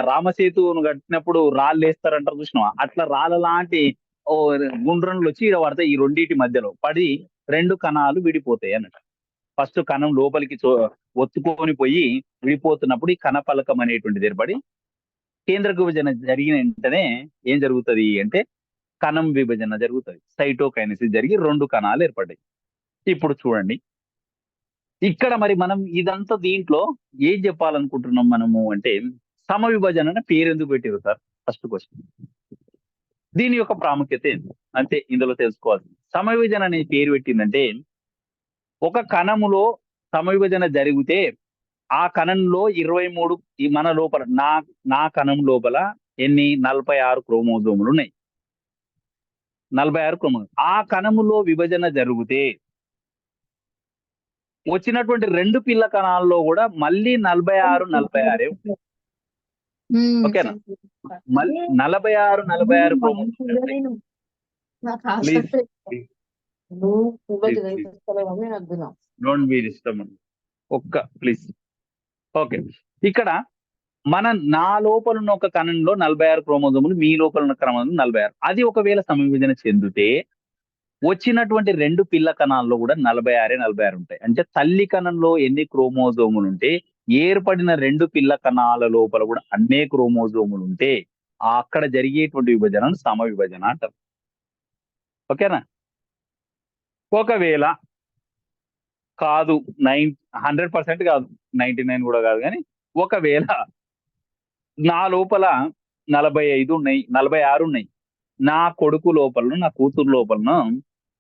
రామసేతువును కట్టినప్పుడు రాళ్ళు వేస్తారంటారు చూసినావా? అట్లా రాళ్ళ లాంటి గుండ్రన్లు వచ్చి ఇక్కడ పడతాయి. ఈ రెండింటి మధ్యలో పడి 2 కణాలు విడిపోతాయి అన్నట్టు. ఫస్ట్ కణం లోపలికి ఒత్తుకొని పోయి విడిపోతున్నప్పుడు ఈ కణపలకం అనేటువంటిది ఏర్పడి కేంద్రక విభజన జరిగిన వెంటనే ఏం జరుగుతుంది అంటే కణం విభజన జరుగుతుంది. సైటోకైనసిస్ జరిగి 2 కణాలు ఏర్పడ్డాయి. ఇప్పుడు చూడండి ఇక్కడ మరి మనం ఇదంతా దీంట్లో ఏం చెప్పాలనుకుంటున్నాం మనము అంటే సమ విభజన అనే పేరు ఎందుకు పెట్టారు సార్? First question. దీని యొక్క ప్రాముఖ్యత ఏంటి అంటే ఇందులో తెలుసుకోవాల్సింది. సమ విభజన అనే పేరు పెట్టిందంటే ఒక కణములో సమ విభజన జరిగితే ఆ కణంలో 23 మన లోపల నా కణం లోపల ఎన్ని 46 క్రోమోజోములు ఉన్నాయి. 46 క్రోమోజోమ్. ఆ కణములో విభజన జరిగితే వచ్చినటువంటి 2 పిల్ల కణాల్లో కూడా మళ్ళీ 46 ఉంటాయి. ఓకేనా? 46 chromosome. Don't be disturbed. Please. Okay. ఇక్కడ నా లోపల ఉన్న ఒక కణంలో 46 క్రోమోజోములు, మీ లోపల ఉన్న క్రమంలో 46. అది ఒకవేళ సమవిభజన చెందితే వచ్చినటువంటి 2 పిల్ల కణాల్లో కూడా 46 ఉంటాయి. అంటే తల్లి కణంలో ఎన్ని క్రోమోజోములు ఉంటే ఏర్పడిన 2 పిల్ల కణాల లోపల కూడా అన్నే క్రోమోజోములు ఉంటే అక్కడ జరిగేటువంటి విభజనను సమ విభజన అంటారు. ఓకేనా? ఒకవేళ కాదు 100% కాదు, 99 కూడా కాదు, కానీ ఒకవేళ నా లోపల 45 ఉన్నాయి, 46 ఉన్నాయి, నా కొడుకు లోపల నా కూతురు లోపల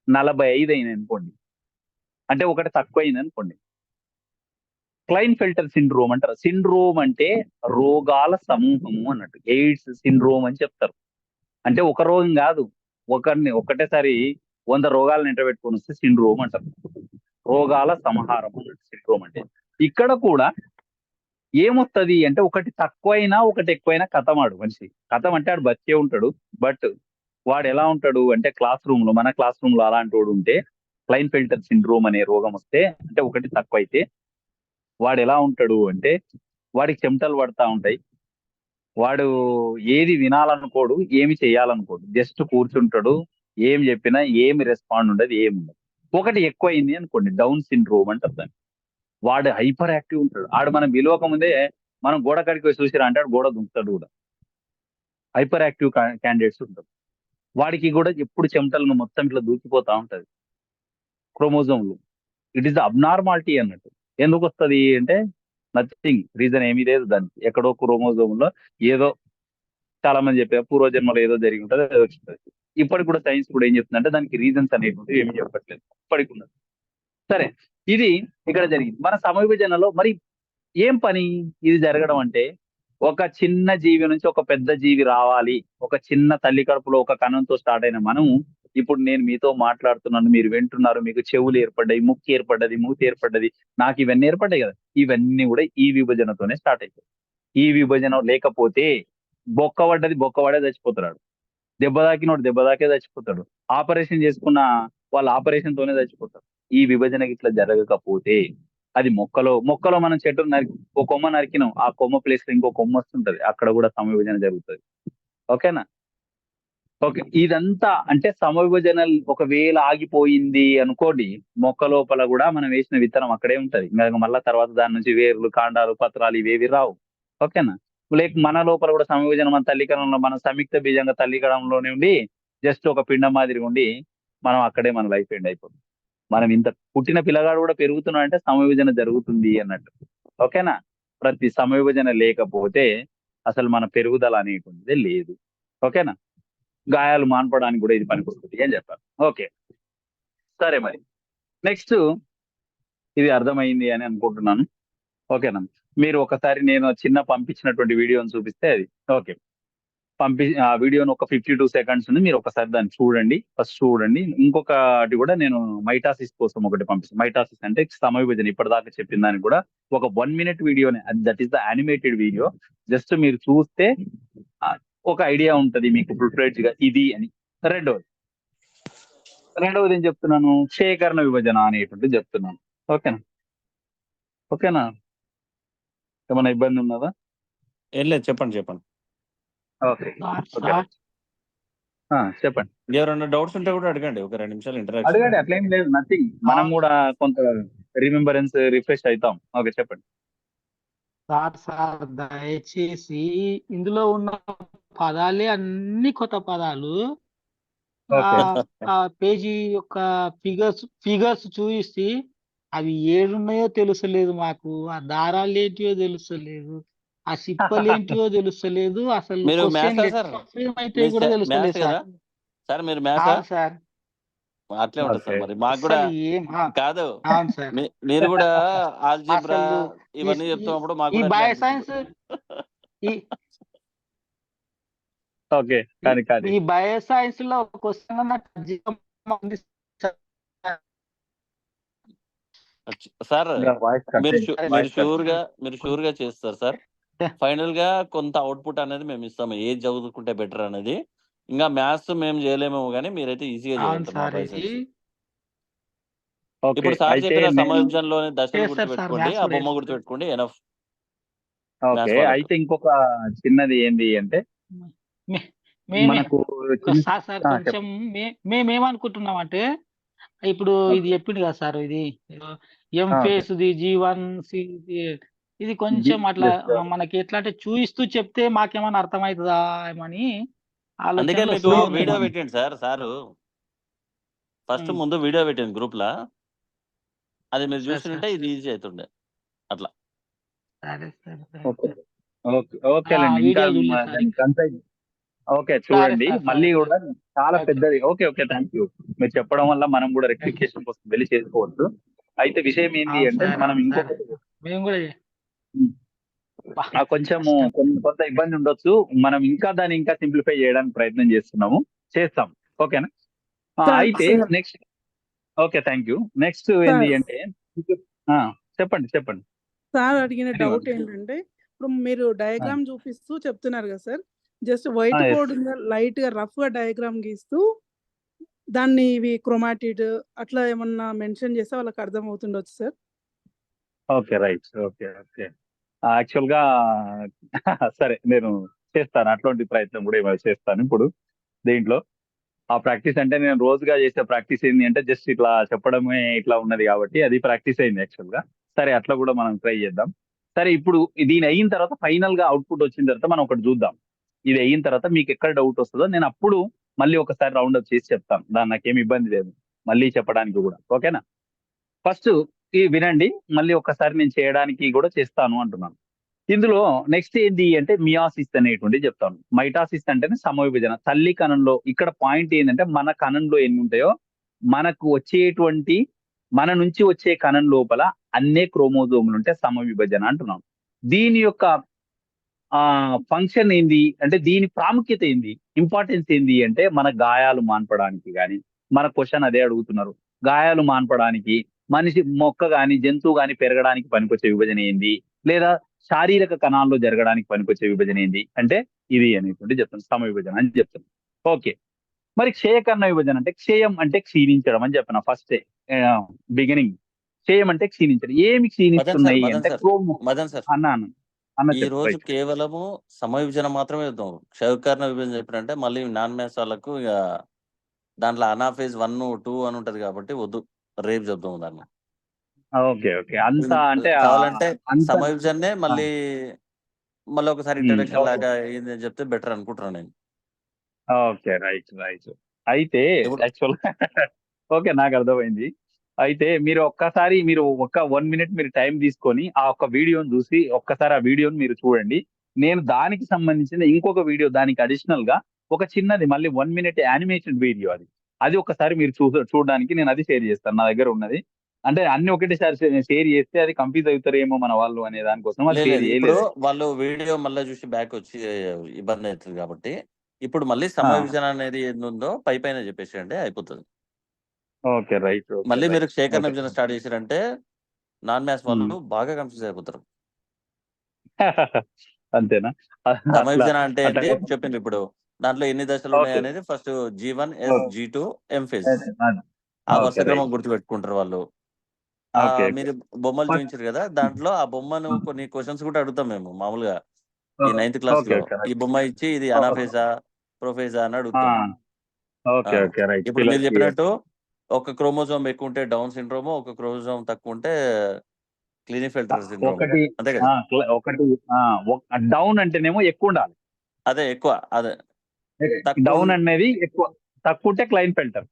45 అయినాయి అనుకోండి, అంటే ఒకటి తక్కువైంది అనుకోండి, క్లైన్ఫెల్టర్ సిండ్రోమ్ అంటారు. సిండ్రోమ్ అంటే రోగాల సమూహము అన్నట్టు. ఎయిడ్స్ సిండ్రోమ్ అని చెప్తారు. అంటే ఒక రోగం కాదు, ఒకటేసారి 100 రోగాలను ఎంటబెట్టుకొని వస్తే సిండ్రోమ్ అంటారు. రోగాల సంహారం అన్నట్టు సిండ్రోమ్ అంటే. ఇక్కడ కూడా ఏమొస్తుంది అంటే ఒకటి తక్కువైనా ఒకటి ఎక్కువైనా కథమాడు మనిషి. కథం అంటే ఆడు బతికే ఉంటాడు. బట్ వాడు ఎలా ఉంటాడు అంటే మన క్లాస్ రూమ్ లో అలాంటి వాడు ఉంటే క్లైన్ఫెల్టర్ సిండ్రోమ్ అనే రోగం వస్తే, అంటే ఒకటి తక్కువ అయితే వాడు ఎలా ఉంటాడు అంటే వాడికి చెమటలు పడతా ఉంటాయి. వాడు ఏది వినాలనుకోడు, ఏమి చేయాలనుకోడు, జస్ట్ కూర్చుంటాడు. ఏం చెప్పినా ఏమి రెస్పాండ్ ఉండదు, ఏమి ఉండదు. ఒకటి ఎక్కువైంది అనుకోండి, డౌన్ సిండ్రోమ్ అంటారు దాన్ని. వాడు హైపర్ యాక్టివ్ ఉంటాడు. ఆడు మనం పిలవక ముందే మనం గోడ కాడికి పోయి చూసిరా అంటే ఆడు గోడ దుంకుతాడు కూడా. హైపర్ యాక్టివ్ క్యాండిడేట్స్ ఉంటారు. వాడికి కూడా ఎప్పుడు చెమటలను మొత్తం ఇట్లా దూకిపోతా ఉంటది క్రోమోజోమ్లు. ఇట్ ఈస్ అబ్నార్మాలిటీ అన్నట్టు. ఎందుకు వస్తది అంటే నథింగ్, రీజన్ ఏమీ లేదు దానికి. ఎక్కడో క్రోమోజోమ్ లో ఏదో చాలా మంది చెప్పారు పూర్వజన్మలో ఏదో జరిగి ఉంటుంది, ఏదో వచ్చింటది. ఇప్పటికి కూడా సైన్స్ కూడా ఏం చెప్తుందంటే దానికి రీజన్స్ అనేటువంటి ఏమి చెప్పట్లేదు ఇప్పటికి ఉన్నది. సరే, ఇది ఇక్కడ జరిగింది మన సమవిభజనలో. మరి ఏం పని ఇది జరగడం అంటే, ఒక చిన్న జీవి నుంచి ఒక పెద్ద జీవి రావాలి. ఒక చిన్న తల్లి కడుపులో ఒక కణంతో స్టార్ట్ అయిన మనం ఇప్పుడు నేను మీతో మాట్లాడుతున్నాను, మీరు వింటున్నారు, మీకు చెవులు ఏర్పడ్డాయి, ముక్కు ఏర్పడ్డది, మూతి ఏర్పడ్డది, నాకు ఇవన్నీ ఏర్పడ్డాయి కదా. ఇవన్నీ కూడా ఈ విభజనతోనే స్టార్ట్ అవుతాయి. ఈ విభజన లేకపోతే బొక్క పడ్డది బొక్క పడే చచ్చిపోతాడు, దెబ్బ తాకినోడు దెబ్బ తాకే చచ్చిపోతాడు, ఆపరేషన్ చేసుకున్న వాళ్ళు ఆపరేషన్ తోనే చచ్చిపోతారు. ఈ విభజనకి ఇట్లా జరగకపోతే అది మొక్కలో మనం చెట్టు ఒక కొమ్మ నరికినాం, ఆ కొమ్మ ప్లేస్ లో ఇంకో కొమ్మ వస్తుంటది, అక్కడ కూడా సమవిభజన జరుగుతుంది. ఓకేనా? ఓకే, ఇదంతా అంటే సమవిభజన ఒకవేళ ఆగిపోయింది అనుకోండి, మొక్క లోపల కూడా మనం వేసిన విత్తనం అక్కడే ఉంటది. ఇంకా మళ్ళా తర్వాత దాని నుంచి వేర్లు, కాండాలు, పత్రాలు ఇవేవి రావు. ఓకేనా? లేక మన లోపల కూడా సమవిభజన మన తల్లికరంలో మన సంయుక్త బీజంగా తల్లికరంలోనే ఉండి జస్ట్ ఒక పిండం మాదిరిగా ఉండి మనం అక్కడే మన లైఫ్ ఎండ్ అయిపోతుంది. మనం ఇంత పుట్టిన పిల్లగాడు కూడా పెరుగుతున్నాడు అంటే సమవిభజన జరుగుతుంది అన్నట్టు. ఓకేనా? ప్రతి సమవిభజన లేకపోతే అసలు మన పెరుగుదల అనేటువంటిది లేదు. ఓకేనా? గాయాలు మాన్పడానికి కూడా ఇది పనికొస్తుంది అని చెప్పారు. ఓకే, సరే, మరి నెక్స్ట్ ఇది అర్థమైంది అని అనుకుంటున్నాను. ఓకేనా? మీరు ఒకసారి నేను చిన్న పంపించినటువంటి వీడియోని చూపిస్తే అది ఓకే. ఆ వీడియోని ఒక 52 సెకండ్స్ ఉంది, మీరు ఒకసారి దాన్ని చూడండి, ఫస్ట్ చూడండి. ఇంకొకటి కూడా నేను మైటాసిస్ కోసం ఒకటి పంపిస్తాను. మైటాసిస్ అంటే సమవిభజన, ఇప్పటిదాకా చెప్పిన దానికి కూడా ఒక 1 మినిట్ వీడియోనే, that is the animated video. Just మీరు చూస్తే ఒక ఐడియా ఉంటది మీకు ఫుల్ ఫ్లెడ్జ్ గా ఇది అని. రెండవది ఏం చెప్తున్నాను, క్షయకరణ విభజన అనేటువంటిది చెప్తున్నాను. ఓకేనా? ఓకేనా? ఏమైనా ఇబ్బంది ఉన్నదా? ఏం లేదు, చెప్పండి చెప్పండి. ఓకే, ఓకే, చెప్పండి. ఎవరైనా డౌట్స్ ఉంటే కూడా అడగండి, ఒక 2 నిమిషాలు ఇంటరాక్షన్. అడగండి, అట్లేం లేదు, నథింగ్. మనం కూడా కొంత రిమెంబరెన్స్ రిఫ్రెష్ అవుతాం. ఓకే, చెప్పండి. సార్ దయచేసి ఇందులో ఉన్న పదాలే అన్ని కొత్త పదాలు. ఓకే, ఆ పేజీ యొక్క ఫిగర్స్ చూసి అవి ఏడున్నాయో తెలుసలేదు మాకు, ఆ దారాలు ఏంటియో తెలుసలేదు, ఆ సిప్పలు ఏంటియో తెలుసలేదు, అసలు మీరు క్వశ్చన్ మ్యాథ్సా సార్? అయితే కూడా తెలుసలేదు మ్యాథ్స్ కదా సార్. సార్? మీరు మ్యాథ్సా? అవును సార్, అట్లే ఉంటుంది సార్. ఓకే. మరి మాకు కూడా అసలు ఏం కాదు, అవును సార్. మీరు కూడా ఆల్జీబ్రా అసలు ఇవన్నీ ఈ చెప్తున్నప్పుడు మాకు ఈ కూడా అట్లే బయో అనిపిస్తుంది. సైన్స్ ఈ ఓకే, కానీ ఈ బయో సైన్స్ లో క్వశ్చన్ సార్ వాయిస్ మీరు షూర్ గా చేస్తారు సార్. ఫైనల్ గా కొంత అవుట్పుట్ అనేది మేము ఇస్తాము, ఏది చదువుకుంటే బెటర్ అనేది. ఇంకా మ్యాథ్స్ మేము చేయలేమేమో కానీ మీరైతే ఈజీగా అవును చేయగలుగుతారు మా సార్. ఇది పైసలు. ఓకే, ఇప్పుడు సార్ అయితే చెప్పిన నేను సమవిభజనలోని దశలు చేస్తారు సార్, గుర్తుపెట్టుకోండి, మ్యాథ్స్ ఆ కూడా బొమ్మ చేస్తారు. గుర్తుపెట్టుకోండి, ఎనఫ్ ఓకే. మ్యాథ్స్ వాళ్ళకు. అయితే ఇంకొక చిన్నది ఏంది అంటే మేమే మనకు సార్ చెప్పండి. కొంచెం మేమేమనుకుంటున్నాం అంటే, ఇప్పుడు ఇది ఓకే. చెప్పింది కదా సార్, ఇది ఎం ఓకే. ఫేస్ ది G1 ఇది కొంచెం అట్లా Yes, sir. మనకి ఎట్లా అంటే చూయిస్తూ చెప్తే మాకేమైనా అర్థమవుతుందా ఏమని అందుకే ఆలోచనలో మీకు సార్ వీడియో పెట్టండి సార్. సారు ఫస్ట్ ముందు వీడియో పెట్టండి గ్రూప్ లా, అది మీరు చూస్తుంటే ఇది ఈజీ అవుతుండే అట్లా. సరే సరే ఓకే, ఓకే, ఓకేలేండి. ఇంకా వీడియో చూడలేదు సార్. దాన్ని కన్సైజ్ ఓకే సరే చూడండి. సార్, మళ్ళీ సరే కూడా చాలా ఓకే. పెద్దది. Okay, okay, thank you. మీరు చెప్పడం వల్ల మనం కూడా రెక్టిఫికేషన్ కోసం వెళ్ళి చేసుకోవచ్చు. అయితే విషయం ఏంటి అవును అంటే సార్, మనం అవును సార్. ఇంకొకటి మేము కూడా కొంచెము కష్టం. కొంత ఇబ్బంది ఉండొచ్చు. మనం ఇంకా దాన్ని ఇంకా సింప్లిఫై చేయడానికి ప్రయత్నం చేస్తాం. ఓకేనా? అయితే next okay, thank you. Next ఏంటి అంటే ఆ, చెప్పండి. సార్ అడిగిన Anyone? డౌట్ ఏంటంటే, ఇప్పుడు మీరు డయాగ్రామ్ చూపిస్తూ చెప్తున్నారు కదా sir, just white yes. Board మీద లైట్ గా రఫ్ గా డయాగ్రామ్ గీస్తూ దాన్ని ఇవి క్రోమాటిడ్ అట్లా ఏమన్నా మెన్షన్ చేస్తే వాళ్ళకి అర్థం అవుతుండొచ్చు sir. Okay, right. Okay, okay. Actual గా సరే, నేను చేస్తాను అట్లాంటి ప్రయత్నం కూడా ఏమైనా చేస్తాను ఇప్పుడు దీంట్లో. ఆ ప్రాక్టీస్ అంటే నేను రోజుగా చేసే ప్రాక్టీస్ ఏంటి అంటే జస్ట్ ఇట్లా చెప్పడమే ఇట్లా ఉన్నది కాబట్టి అది ప్రాక్టీస్ అయింది యాక్చువల్ గా. సరే అట్లా కూడా మనం ట్రై చేద్దాం. సరే ఇప్పుడు దీని అయిన తర్వాత ఫైనల్ గా అవుట్పుట్ వచ్చిన తర్వాత మనం ఒకటి చూద్దాం. ఇది అయిన తర్వాత మీకు ఎక్కడ డౌట్ వస్తుందో నేను అప్పుడు మళ్ళీ ఒకసారి రౌండ్ అప్ చేసి చెప్తాను. దాని నాకేం ఇబ్బంది లేదు మళ్ళీ చెప్పడానికి కూడా. ఓకేనా? ఫస్ట్ ఈ వినండి, మళ్ళీ ఒకసారి నేను చేయడానికి కూడా చేస్తాను అంటున్నాను. ఇందులో నెక్స్ట్ ఏంటి అంటే మియాసిస్ అనేటువంటిది చెప్తాను. మైటాసిస్ అంటేనే సమవిభజన. తల్లి కణంలో ఇక్కడ పాయింట్ ఏంటంటే మన కణంలో ఎన్ని ఉంటాయో మనకు వచ్చేటువంటి మన నుంచి వచ్చే కణం లోపల అన్నే క్రోమోజోములు ఉంటే సమవిభజన అంటున్నాం. దీని యొక్క ఫంక్షన్ ఏంది అంటే దీని ప్రాముఖ్యత ఏంది, ఇంపార్టెన్స్ ఏంది అంటే మన గాయాలు మాన్పడానికి గాని, మన క్వశ్చన్ అదే అడుగుతున్నారు. గాయాలు మాన్పడానికి, మనిషి మొక్క గాని జంతువు గాని పెరగడానికి పనికొచ్చే విభజన ఏంది, లేదా శారీరక కణాల్లో జరగడానికి పనికొచ్చే విభజన ఏంది అంటే ఇది అనేటువంటి చెప్తాను, సమ విభజన అని చెప్తాను. ఓకే, మరి క్షయకర్ణ విభజన అంటే క్షయం అంటే క్షీణించడం అని చెప్పిన ఫస్ట్ బిగినింగ్. క్షయం అంటే క్షీణించడం. ఏమి క్షీణిస్తున్నాయి అంటే మదన్ సార్ అన్నాను అన్న ఈ రోజు కేవలము సమ విభజన మాత్రమే చూద్దాం. క్షయకర్ణ విభజన చెప్పినంటే మళ్ళీ నాన్ మ్యాథ్స్ వాళ్ళకు ఇక దాంట్లో అనాఫేజ్ 1, 2 అని ఉంటది కాబట్టి వద్దు, రేపు చెప్దాం దాన్ని. ఓకే ఓకే అంత అంటే కావాలంటే అంత సమ విభజనే మళ్ళీ ఒకసారి ఇంట్రడక్షన్ ఓకే లాగా ఏంది అని చెప్తే బెటర్ అనుకుంటున్నాను నేను. Okay right right. అయితే ఇప్పుడు యాక్చువల్ ఓకే నాకు అర్థమైంది. అయితే మీరు ఒక్కసారి మీరు ఒక 1 మినిట్ మీరు టైం తీసుకొని ఆ ఒక్క వీడియోని చూసి ఒక్కసారి ఆ వీడియోని మీరు చూడండి. నేను దానికి సంబంధించిన ఇంకొక వీడియో దానికి అడిషనల్ గా ఒక చిన్నది మళ్ళీ 1 మినిట్ యానిమేషన్ వీడియో అది. అది ఒకసారి మీరు చూడడానికి నేను అది షేర్ చేస్తాను. నా దగ్గర ఉన్నది. అంటే అన్ని ఒకటేసారి షేర్ చేస్తే అది కన్ఫ్యూజ్ అవుతారేమో మన వాళ్ళు అనే దానికోసం అది షేర్ ఇప్పుడు చేయలేదు. వాళ్ళు వీడియో మళ్ళీ చూసి బ్యాక్ వచ్చి ఇబ్బంది అవుతుంది కాబట్టి ఇప్పుడు మళ్ళీ సమ విభజన అనేది ఏందో పైన చెప్పేసి అయిపోతుంది. Okay right. మళ్ళీ మీరు క్షేకరణ విభజన స్టార్ట్ చేశారంటే నాన్ మ్యాథ్స్ వాళ్ళు బాగా కన్ఫ్యూజ్ అయిపోతారు. అంతేనా? సమ విభజన అంటే ఏంటి చెప్పింది. ఇప్పుడు దాంట్లో ఎన్ని దశలు ఉన్నాయి అనేది first G1, S, G2, M phase ఆ వరుస క్రమం గుర్తుపెట్టుకుంటారు వాళ్ళు. మీరు బొమ్మలు చూపించారు కదా, దాంట్లో ఆ బొమ్మను కొన్ని క్వశ్చన్స్ కూడా అడుగుతాం మేము మామూలుగా ఈ 9th క్లాస్ లో. ఈ బొమ్మ ఇచ్చి ఇది అనాఫేజా ప్రొఫేజా అని అడుగుతాం. ఇప్పుడు మీరు చెప్పినట్టు ఒక క్రోమోజోమ్ ఎక్కువ ఉంటే డౌన్ సిండ్రోమ్, ఒక క్రోమోజోమ్ తక్కువ ఉంటే క్లీనిఫెల్టర్ సిండ్రోమ్. అంతే కదా? ఒకటి డౌన్ అంటేనేమో ఎక్కువ ఉండాలి. అదే ఎక్కువ, అదే డౌన్ అనేది ఎక్కువ, తక్కువ ఉంటే క్లైన్ఫెల్టర్.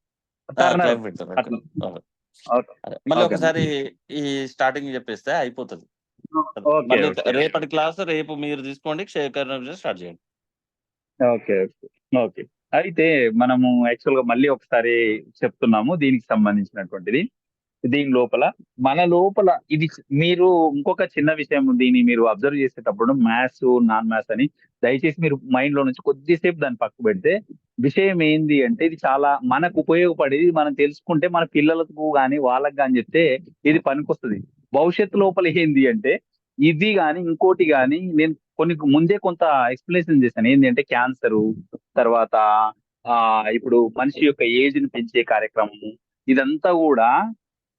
మళ్ళీ ఒకసారి ఈ స్టార్టింగ్ చెప్పేస్తే అయిపోతుంది. మళ్ళీ రేపటి క్లాస్ రేపు మీరు తీసుకోండి, క్షయకరణ స్టార్ట్ చేయండి. Okay okay. అయితే మనము యాక్చువల్ గా మళ్ళీ ఒకసారి చెప్తున్నాము దీనికి సంబంధించినటువంటిది. దీని లోపల మన లోపల ఇది మీరు ఇంకొక చిన్న విషయం, దీన్ని మీరు అబ్జర్వ్ చేసేటప్పుడు మ్యాథ్స్ నాన్ మ్యాథ్స్ అని దయచేసి మీరు మైండ్ లో నుంచి కొద్దిసేపు దాన్ని పక్క పెడితే విషయం ఏంది అంటే ఇది చాలా మనకు ఉపయోగపడేది. మనం తెలుసుకుంటే మన పిల్లలకు కానీ వాళ్ళకి కానీ చెప్తే ఇది పనికొస్తుంది. భవిష్యత్తు లోపల ఏంది అంటే ఇది కానీ ఇంకోటి కానీ నేను కొన్ని ముందే కొంత ఎక్స్ప్లెనేషన్ చేశాను. ఏంటి అంటే క్యాన్సరు, తర్వాత ఇప్పుడు మనిషి యొక్క ఏజ్ ని పెంచే కార్యక్రమము, ఇదంతా కూడా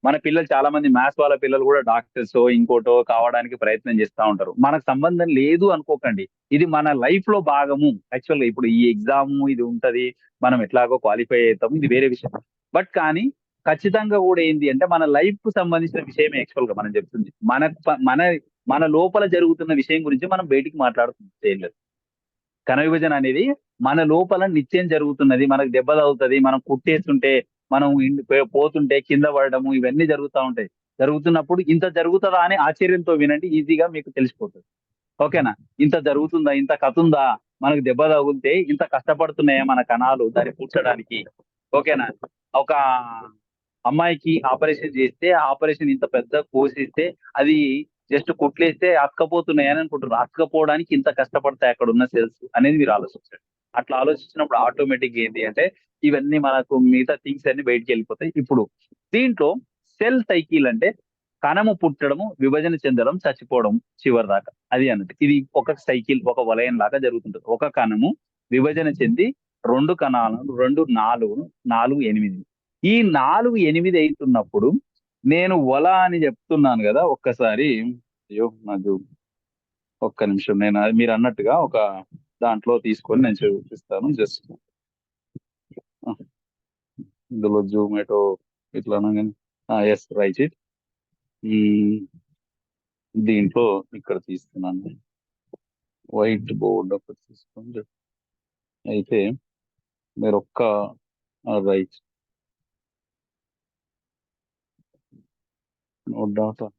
మన పిల్లలు చాలా మంది మ్యాథ్స్ వాళ్ళ పిల్లలు కూడా డాక్టర్స్ ఇంకోటో కావడానికి ప్రయత్నం చేస్తూ ఉంటారు. మనకు సంబంధం లేదు అనుకోకండి, ఇది మన లైఫ్ లో భాగము. యాక్చువల్గా ఇప్పుడు ఈ ఎగ్జామ్ ఇది ఉంటది, మనం ఎట్లాగో క్వాలిఫై అవుతాము, ఇది వేరే విషయం. బట్ కానీ ఖచ్చితంగా కూడా ఏంటి అంటే మన లైఫ్ కు సంబంధించిన విషయమే యాక్చువల్ గా మనం చెప్తుంది. మన లోపల జరుగుతున్న విషయం గురించి మనం బయటికి మాట్లాడుతుంది. కణ విభజన అనేది మన లోపల నిత్యం జరుగుతున్నది. మనకు దెబ్బ తగులుతుంది, మనం కుట్టేస్తుంటే, మనం పోతుంటే కింద పడడము, ఇవన్నీ జరుగుతూ ఉంటాయి. జరుగుతున్నప్పుడు ఇంత జరుగుతుందా అని ఆశ్చర్యంతో వినండి, ఈజీగా మీకు తెలిసిపోతుంది. ఓకేనా? ఇంత జరుగుతుందా, ఇంత కథ ఉందా, మనకు దెబ్బ తగిలితే ఇంత కష్టపడుతున్నాయా మన కణాలు దాన్ని పూడ్చడానికి. ఓకేనా? ఒక అమ్మాయికి ఆపరేషన్ చేస్తే ఆ ఆపరేషన్ ఇంత పెద్ద కోసిస్తే అది జస్ట్ కుట్లేస్తే అతకపోతున్నాయని అనుకుంటారు. అతకపోవడానికి ఇంత కష్టపడతాయి అక్కడ ఉన్న సెల్స్ అనేది మీరు ఆలోచించండి. అట్లా ఆలోచించినప్పుడు ఆటోమేటిక్ ఏంటి అంటే ఇవన్నీ మనకు మిగతా థింగ్స్ అన్ని బయటికి వెళ్ళిపోతాయి. ఇప్పుడు దీంట్లో సెల్ సైకిల్ అంటే కణము పుట్టడము, విభజన చెందడం, చచ్చిపోవడం చివరి దాకా అది అన్నట్టు. ఇది ఒక సైకిల్, ఒక వలయం లాగా జరుగుతుంటుంది. ఒక కణము విభజన చెంది 2 కణాలు 2 4 4 8 ఈ 4 8 అవుతున్నప్పుడు నేను వల అని చెప్తున్నాను కదా, ఒక్కసారి అయ్యో నాకు ఒక్క నిమిషం, నేను మీరు అన్నట్టుగా ఒక దాంట్లో తీసుకొని నేను చూపిస్తాను. జస్ట్ ఇందులో జూమేటో ఇట్లా ఎస్ రైట్ ఇట్. దీంట్లో ఇక్కడ తీసుకున్నాను, వైట్ బోర్డ్ ఒకటి తీసుకొని. అయితే మీరు ఒక్క రైట్ నో డాటా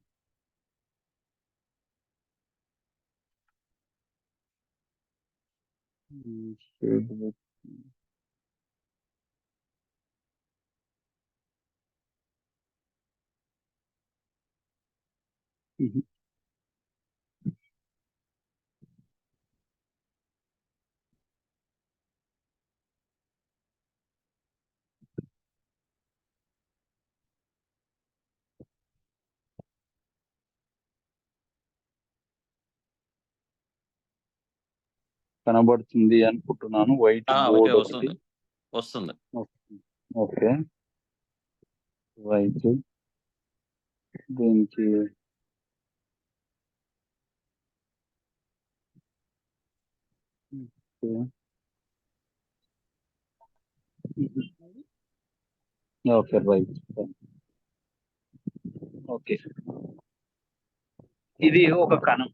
కనబడుతుంది అనుకుంటున్నాను. వైట్ ఓకే, బోర్డ్ ఒకటి. వస్తుంది వస్తుంది. Okay right. దీనికి ఓకే రైట్. ఓకే, ఇది ఒక కణం.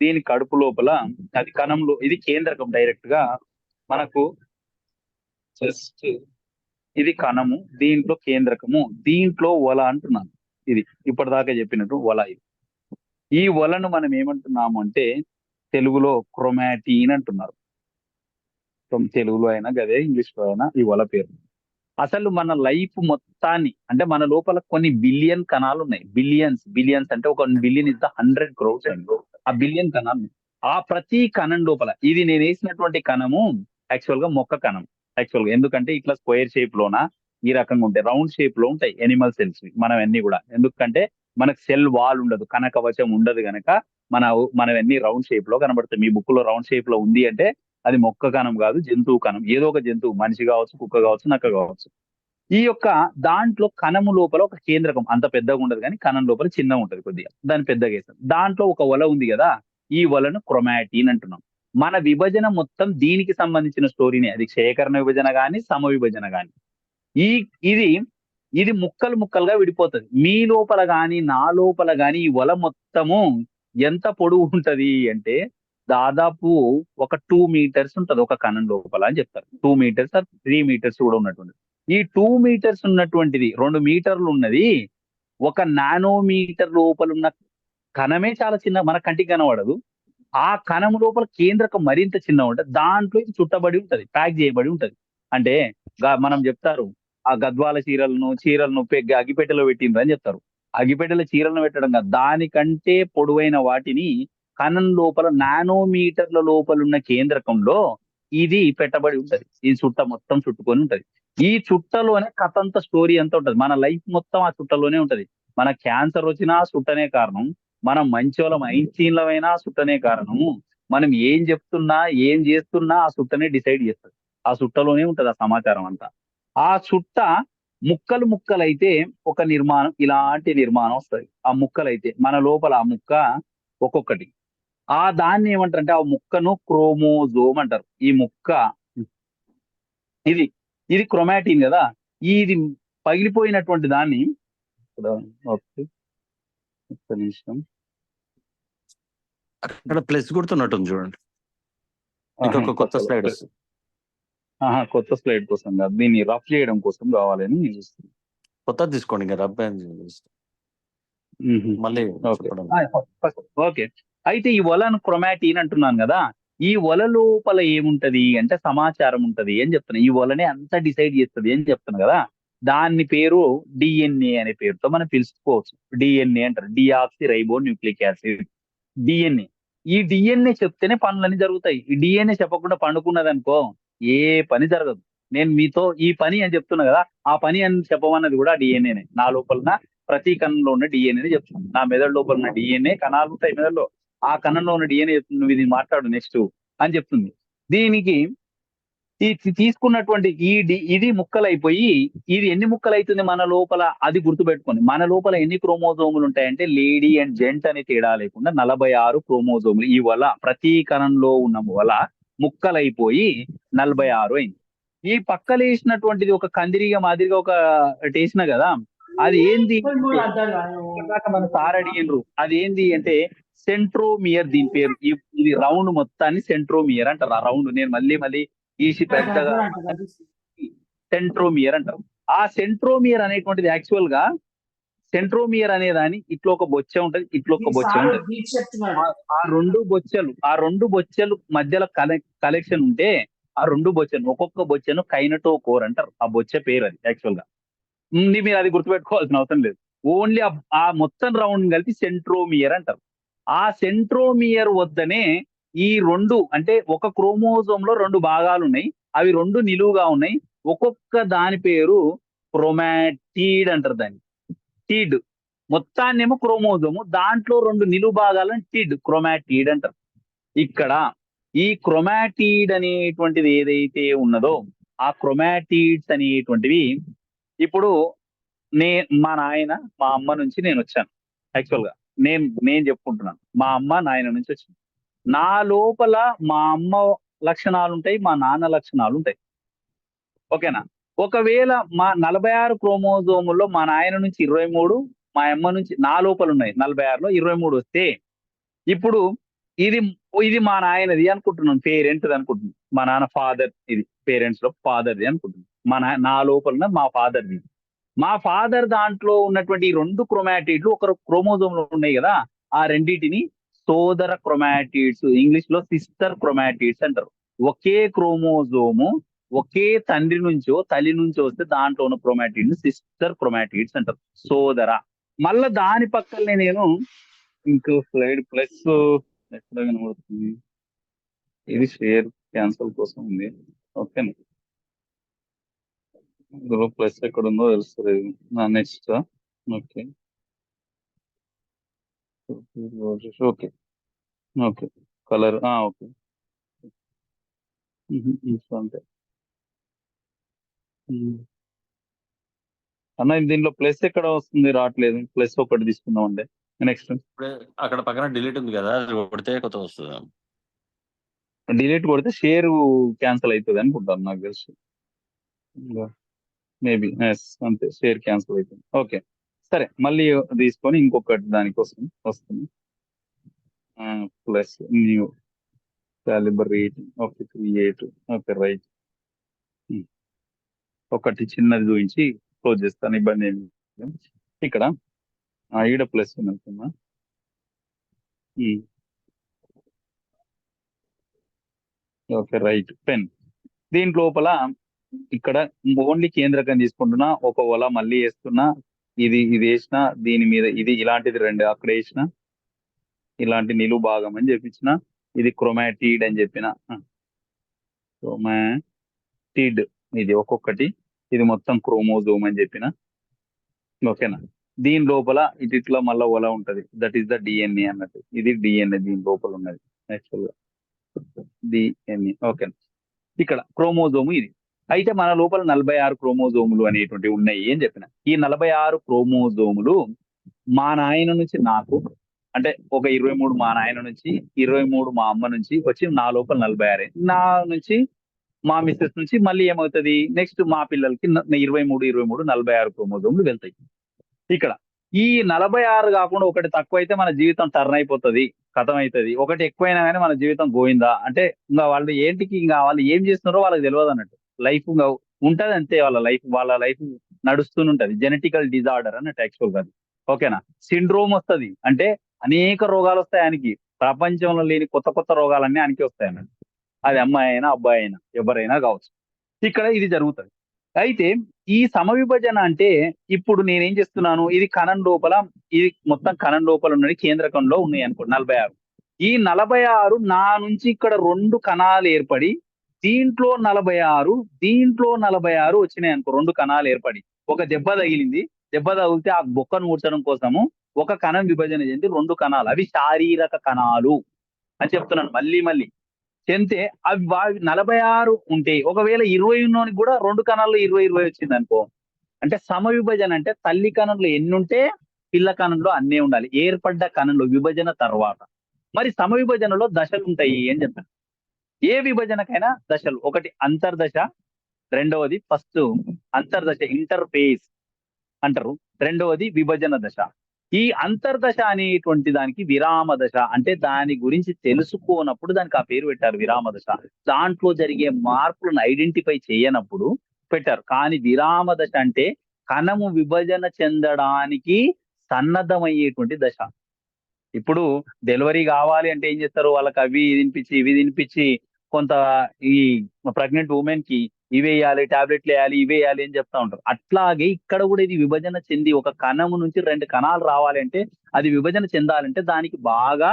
దీని కడుపు లోపల అది కణంలో ఇది కేంద్రకం. డైరెక్ట్ గా మనకు జస్ట్ ఇది కణము, దీంట్లో కేంద్రకము, దీంట్లో వల అంటున్నాను. ఇది ఇప్పటిదాకా చెప్పినట్టు వల. ఇది ఈ వలను మనం ఏమంటున్నాము అంటే తెలుగులో క్రొమాటిన్ అంటున్నారు. తెలుగులో అయినా గదే, ఇంగ్లీష్ లో అయినా ఈ వల పేరు. అసలు మన లైఫ్ మొత్తాన్ని అంటే మన లోపల కొన్ని బిలియన్ కణాలు ఉన్నాయి. బిలియన్స్ అంటే 1 బిలియన్ ఇస్ ద 100 crores అండి. ఆ బిలియన్ కణాలు, ఆ ప్రతి కణం లోపల ఇది నేను వేసినటువంటి కణము యాక్చువల్ గా మొక్క కణం. యాక్చువల్ గా ఎందుకంటే ఇట్లా స్క్వేర్ షేప్ లోన ఈ రకంగా ఉంటాయి, రౌండ్ షేప్ లో ఉంటాయి ఎనిమల్ సెల్స్ మనం అన్ని కూడా. ఎందుకంటే మనకు సెల్ వాల్ ఉండదు, కవచం ఉండదు గనక మనవన్నీ రౌండ్ షేప్ లో కనబడతాయి. మీ బుక్ లో రౌండ్ షేప్ లో ఉంది అంటే అది మొక్క కణం కాదు, జంతువు కణం. ఏదో ఒక జంతువు, మనిషి కావచ్చు, కుక్క కావచ్చు, నక్క కావచ్చు. ఈ యొక్క దాంట్లో కణము లోపల ఒక కేంద్రకం అంత పెద్దగా ఉండదు, కానీ కణం లోపల చిన్నగా ఉంటది కొద్దిగా, దాన్ని పెద్దగా వేస్తాం. దాంట్లో ఒక వల ఉంది కదా, ఈ వలను క్రొమాటిన్ అంటున్నాం. మన విభజన మొత్తం దీనికి సంబంధించిన స్టోరీనే. అది క్షయకరణ విభజన గాని, సమ విభజన గాని. ఈ ఇది ఇది ముక్కలు ముక్కలుగా విడిపోతుంది. మీ లోపల గాని, నా లోపల గాని ఈ వల మొత్తము ఎంత పొడవు ఉంటది అంటే దాదాపు ఒక 2 meters ఉంటది ఒక కణం లోపల అని చెప్తారు. 2 meters ఆర్ 3 meters కూడా ఉన్నటువంటి. ఈ 2 meters ఉన్నటువంటిది 2 మీటర్లు ఉన్నది, 1 నానోమీటర్ లోపల ఉన్న కణమే చాలా చిన్న, మన కంటికి కనబడదు. ఆ కణం లోపల కేంద్రకం మరింత చిన్న ఉంటది. దాంట్లో ఇది చుట్టబడి ఉంటది, ప్యాక్ చేయబడి ఉంటది. అంటే మనం చెప్తారు ఆ గద్వాల చీరలను అగిపెట్టెలో పెట్టిండ్రు అని చెప్తారు. అగిపెట్టెల చీరలను పెట్టడం కాదు, దానికంటే పొడవైన వాటిని కణం లోపల నానోమీటర్ల లోపల ఉన్న కేంద్రకంలో ఇది పెట్టబడి ఉంటది. ఈ చుట్ట మొత్తం చుట్టుకొని ఉంటది. ఈ చుట్టలోనే కథ అంతా, స్టోరీ అంతా ఉంటది. మన లైఫ్ మొత్తం ఆ చుట్టలోనే ఉంటది. మన క్యాన్సర్ వచ్చినా చుట్టనే కారణం, మనం మంచోళం ఐన్స్టీన్లమైనా చుట్టనే కారణము. మనం ఏం చెప్తున్నా ఏం చేస్తున్నా ఆ చుట్టనే డిసైడ్ చేస్తుంది. ఆ చుట్టలోనే ఉంటది ఆ సమాచారం అంతా. ఆ చుట్ట ముక్కలు ముక్కలైతే ఒక నిర్మాణం, ఇలాంటి నిర్మాణం వస్తుంది. ఆ ముక్కలైతే మన లోపల ఆ ముక్క ఒక్కొక్కటి, ఆ దాన్ని ఏమంటారంటే ఆ ముక్కను క్రోమోజోమ్ అంటారు. ఈ ముక్క ఇది ఇది క్రొమాటిన్ కదా, ఇది పగిలిపోయినటువంటి దాన్ని ఓకే ఒక్క నిమిషం, అక్కడ ప్లస్ గుర్తున్నట్టుంది చూడండి, ఇంకొక కొత్త స్లైడ్ వస్తుంది. కొత్త స్లైడ్ కోసం కాదు, దీన్ని రఫ్ చేయడం కోసం కావాలని చూస్తుంది. కొత్తది తీసుకోండి, ఇంకా రబ్ మళ్ళీ చెప్పడం. ఓకే, అయితే ఈ వలను క్రొమాటిన్ అంటున్నాను కదా, ఈ వల లోపల ఏముంటది అంటే సమాచారం ఉంటది అని చెప్తున్నా. ఈ వలనే అంతా డిసైడ్ చేస్తుంది అని చెప్తున్నా కదా. దాని పేరు డిఎన్ఏ అనే పేరుతో మనం పిలుచుకోవచ్చు. డిఎన్ఏ అంటారు, డిఆక్సి రైబో న్యూక్లిక్ యాసిడ్, డిఎన్ఏ. ఈ డిఎన్ఏ చెప్తేనే పనులన్నీ జరుగుతాయి. ఈ డిఎన్ఏ చెప్పకుండా పండుకున్నది అనుకో ఏ పని జరగదు. నేను మీతో ఈ పని అని చెప్తున్నా కదా, ఆ పని అని చెప్పమన్నది కూడా డిఎన్ఏనే. నా లోపల ప్రతి కణంలో ఉన్న డిఎన్ఏని చెప్తాను. నా మెదడు లోపల ఉన్న డిఎన్ఏ కణాలు ఉంటాయి మెదడులో, ఆ కణంలో ఉన్న డిఎన్ఏ చెప్తుంది, నువ్వు ఇది మాట్లాడు నెక్స్ట్ అని చెప్తుంది. దీనికి తీసుకున్నటువంటి ఇది ముక్కలైపోయి, ఇది ఎన్ని ముక్కలు అవుతుంది మన లోపల అది గుర్తుపెట్టుకోండి. మన లోపల ఎన్ని క్రోమోజోములు ఉంటాయంటే లేడీ అండ్ జెంట్ అనే తేడా లేకుండా 46 క్రోమోజోములు. ఈ వల ప్రతి కణంలో ఉన్న వల ముక్కలైపోయి 46 అయింది. ఈ పక్కలేసినటువంటిది ఒక కందిరిగా మాదిరిగా ఒక టేసిన కదా, అది ఏంది ఇందాక మన సార్ అడిగిండ్రు, అది ఏంది అంటే సెంట్రోమియర్. దీని పేరు ఇది రౌండ్ మొత్తాన్ని సెంట్రోమియర్ అంటారు. ఆ రౌండ్ నేను మళ్ళీ గీసి పెద్దగా సెంట్రోమియర్ అంటారు. ఆ సెంట్రోమియర్ అనేటువంటిది యాక్చువల్ గా సెంట్రోమియర్ అనే దాని ఇట్లా ఒక బొచ్చ ఉంటది, ఇట్లా ఒక బొచ్చ ఉంటది. ఆ రెండు బొచ్చలు మధ్యలో కలెక్షన్ ఉంటే ఆ రెండు బొచ్చను ఒక్కొక్క బొచ్చను కైనటోకోర్ అంటారు. ఆ బొచ్చ పేరు అది యాక్చువల్ గా. మీరు అది గుర్తుపెట్టుకోవాల్సిన అవసరం లేదు. ఓన్లీ ఆ మొత్తం రౌండ్ కలిపి సెంట్రోమియర్ అంటారు. ఆ సెంట్రోమియర్ వద్దనే ఈ రెండు, అంటే ఒక క్రోమోజోమ్ లో రెండు భాగాలు ఉన్నాయి, అవి రెండు నిలువుగా ఉన్నాయి. ఒక్కొక్క దాని పేరు క్రోమాటిడ్ అంటారు. దాన్ని టీడ్. మొత్తాన్నేమో క్రోమోజోము, దాంట్లో రెండు నిలువు భాగాలను టీడ్, క్రోమాటిడ్ అంటారు. ఇక్కడ ఈ క్రోమాటిడ్ అనేటువంటిది ఏదైతే ఉన్నదో ఆ క్రోమాటిడ్స్ అనేటువంటివి ఇప్పుడు మా నాయన మా అమ్మ నుంచి నేను వచ్చాను. యాక్చువల్ గా నేను చెప్పుకుంటున్నాను, మా అమ్మ నాయన నుంచి వచ్చింది. నా లోపల మా అమ్మ లక్షణాలు ఉంటాయి, మా నాన్న లక్షణాలు ఉంటాయి. ఓకేనా? ఒకవేళ మా 46 క్రోమోజోముల్లో మా నాయన నుంచి 23, మా అమ్మ నుంచి నా లోపల ఉన్నాయి 46లో 23 వస్తే, ఇప్పుడు ఇది ఇది మా నాయనది అనుకుంటున్నాను, పేరెంట్ది అనుకుంటున్నాను. మా నాన్న ఫాదర్, ఇది పేరెంట్స్ లో ఫాదర్ది అనుకుంటున్నాను. నా లోపల మా ఫాదర్ది. మా ఫాదర్ దాంట్లో ఉన్నటువంటి ఈ రెండు క్రోమాటిడ్లు ఒక క్రోమోజోమ్ లో ఉన్నాయి కదా, ఆ రెండింటిని సోదర క్రోమాటిడ్స్, ఇంగ్లీష్ లో సిస్టర్ క్రోమాటిడ్స్ అంటారు. ఒకే క్రోమోజోము ఒకే తండ్రి నుంచో తల్లి నుంచో వస్తే దాంట్లో ఉన్న క్రోమాటిడ్ సిస్టర్ క్రోమాటిడ్స్ అంటారు, సోదర. మళ్ళా దాని పక్కనే నేను ఇంకో స్లైడ్ ప్లస్ ఎక్కడ కనబడుతుంది, ఇది షేర్ క్యాన్సల్ కోసం ఉంది. ఓకేనా? ఇందులో ప్లస్ ఎక్కడ ఉందో తెలుస్తుంది. Next okay okay okay colour okay అంతే అన్న. దీనిలో ప్లస్ ఎక్కడ వస్తుంది, రావట్లేదు. ప్లస్ ఒకటి తీసుకుందాం అండి. నెక్స్ట్ అక్కడ పక్కన డిలీట్ ఉంది కదా, అది కొడితే కొత్త వస్తుంది. డిలీట్ కొడితే షేర్ క్యాన్సిల్ అవుతుంది అనుకుంటాను, నాకు తెలుసు. మేబీ అంతే, షేర్ క్యాన్సిల్ అవుతుంది. ఓకే సరే, మళ్ళీ తీసుకొని ఇంకొకటి దానికోసం వస్తుంది. Plus new calibre rating okay 38 okay right. ఒకటి చిన్నది చూపించి క్లోజ్ చేస్తాను, ఇబ్బంది ఏమి లేదు. ఇక్కడ ఈడ ప్లస్ ఉంది అనుకున్నా. Okay right. పెన్ దీని లోపల ఇక్కడ ఓన్లీ కేంద్రకం తీసుకుంటున్నా, ఒక ఒల మళ్ళీ వేస్తున్నా, ఇది వేసిన, దీని మీద ఇది ఇలాంటిది రెండు అక్కడ వేసిన, ఇలాంటి నిలువు భాగం అని చెప్పించిన, ఇది క్రోమాటిడ్ అని చెప్పిన. క్రోమాటిడ్ ఇది ఒక్కొక్కటి, ఇది మొత్తం క్రోమోజోమ్ అని చెప్పిన. ఓకేనా? దీని లోపల ఇట్లా మళ్ళీ ఒల ఉంటది, దట్ ఈస్ ద డిఎన్ఏ అన్నట్టు. ఇది డిఎన్ఏ దీని లోపల ఉన్నది యాక్చువల్ గా, డిఎన్ఏ. ఓకే, ఇక్కడ క్రోమోజోము ఇది. అయితే మన లోపల 46 క్రోమోజోములు అనేటువంటివి ఉన్నాయి అని చెప్పిన. ఈ 46 క్రోమోజోములు మా నాయన నుంచి నాకు, అంటే ఒక 23 మా నాయన నుంచి, 23 మా అమ్మ నుంచి వచ్చి నా లోపల 46. నా నుంచి మా మిస్సెస్ నుంచి మళ్ళీ ఏమవుతుంది, నెక్స్ట్ మా పిల్లలకి 23 46 క్రోమోజోములు వెళ్తాయి. ఇక్కడ ఈ 46 కాకుండా ఒకటి తక్కువ అయితే మన జీవితం టర్న్ అయిపోతుంది, కథం అవుతుంది. ఒకటి ఎక్కువైనా కానీ మన జీవితం గోయిందా అంటే, ఇంకా వాళ్ళు ఏంటికి, ఇంకా వాళ్ళు ఏం చేస్తున్నారో వాళ్ళకి తెలియదు అన్నట్టు. లైఫ్ ఉంటది అంతే, వాళ్ళ లైఫ్ నడుస్తూనే జెనెటికల్ డిజార్డర్ అన్నట్టు యాక్చువల్ గా. ఓకేనా? సిండ్రోమ్ వస్తుంది అంటే అనేక రోగాలు వస్తాయి ఆయనకి, ప్రపంచంలో లేని కొత్త రోగాలన్నీ ఆయనకి వస్తాయి అన్నట్టు. అది అమ్మాయి అయినా అబ్బాయి అయినా ఎవరైనా కావచ్చు. ఇక్కడ ఇది జరుగుతుంది. అయితే ఈ సమవిభజన అంటే, ఇప్పుడు నేనేం చేస్తున్నాను, ఇది కణం లోపల, ఇది మొత్తం కణం లోపల ఉన్నది, కేంద్రకంలో ఉన్నాయి అనుకో 46. ఈ 46 నా నుంచి ఇక్కడ రెండు కణాలు ఏర్పడి, దీంట్లో 46 దీంట్లో 46 వచ్చినాయి అనుకో, రెండు కణాలు ఏర్పడి ఒక దెబ్బ తగిలింది. దెబ్బ తగిలితే ఆ బొక్కను ఊడ్చడం కోసము ఒక కణం విభజన చెంది రెండు కణాలు, అవి శారీరక కణాలు అని చెప్తున్నాను మళ్ళీ చెంతే. అవి 46 ఉంటే, ఒకవేళ 20 ఉన్నోనికి కూడా రెండు కణాల్లో 20 వచ్చింది అనుకో, అంటే సమవిభజన అంటే తల్లి కణంలో ఎన్ని ఉంటే పిల్ల కణంలో అన్నీ ఉండాలి, ఏర్పడ్డ కణంలో విభజన తర్వాత. మరి సమవిభజనలో దశలు ఉంటాయి అని చెప్పాను. ఏ విభజనకైనా దశలు, ఒకటి అంతర్దశ, రెండవది ఫస్ట్ అంతర్దశ ఇంటర్ఫేస్, అంటారు. రెండవది విభజన దశ. ఈ అంతర్దశ అనేటువంటి దానికి విరామ దశ, అంటే దాని గురించి తెలుసుకోనప్పుడు దానికి ఆ పేరు పెట్టారు విరామ దశ. దాంట్లో జరిగే మార్పులను ఐడెంటిఫై చేయనప్పుడు పెట్టారు. కానీ విరామ దశ అంటే కణము విభజన చెందడానికి సన్నద్ధమయ్యేటువంటి దశ. ఇప్పుడు డెలివరీ కావాలి అంటే ఏం చేస్తారు, వాళ్ళకి అవి తినిపించి ఇవి తినిపించి కొంత ఈ ప్రెగ్నెంట్ ఉమెన్ కి ఇవేయాలి, టాబ్లెట్లు వేయాలి, ఇవేయాలి అని చెప్తా ఉంటారు. అట్లాగే ఇక్కడ కూడా ఇది విభజన చెంది ఒక కణము నుంచి 2 కణాలు రావాలి అంటే, అది విభజన చెందాలంటే దానికి బాగా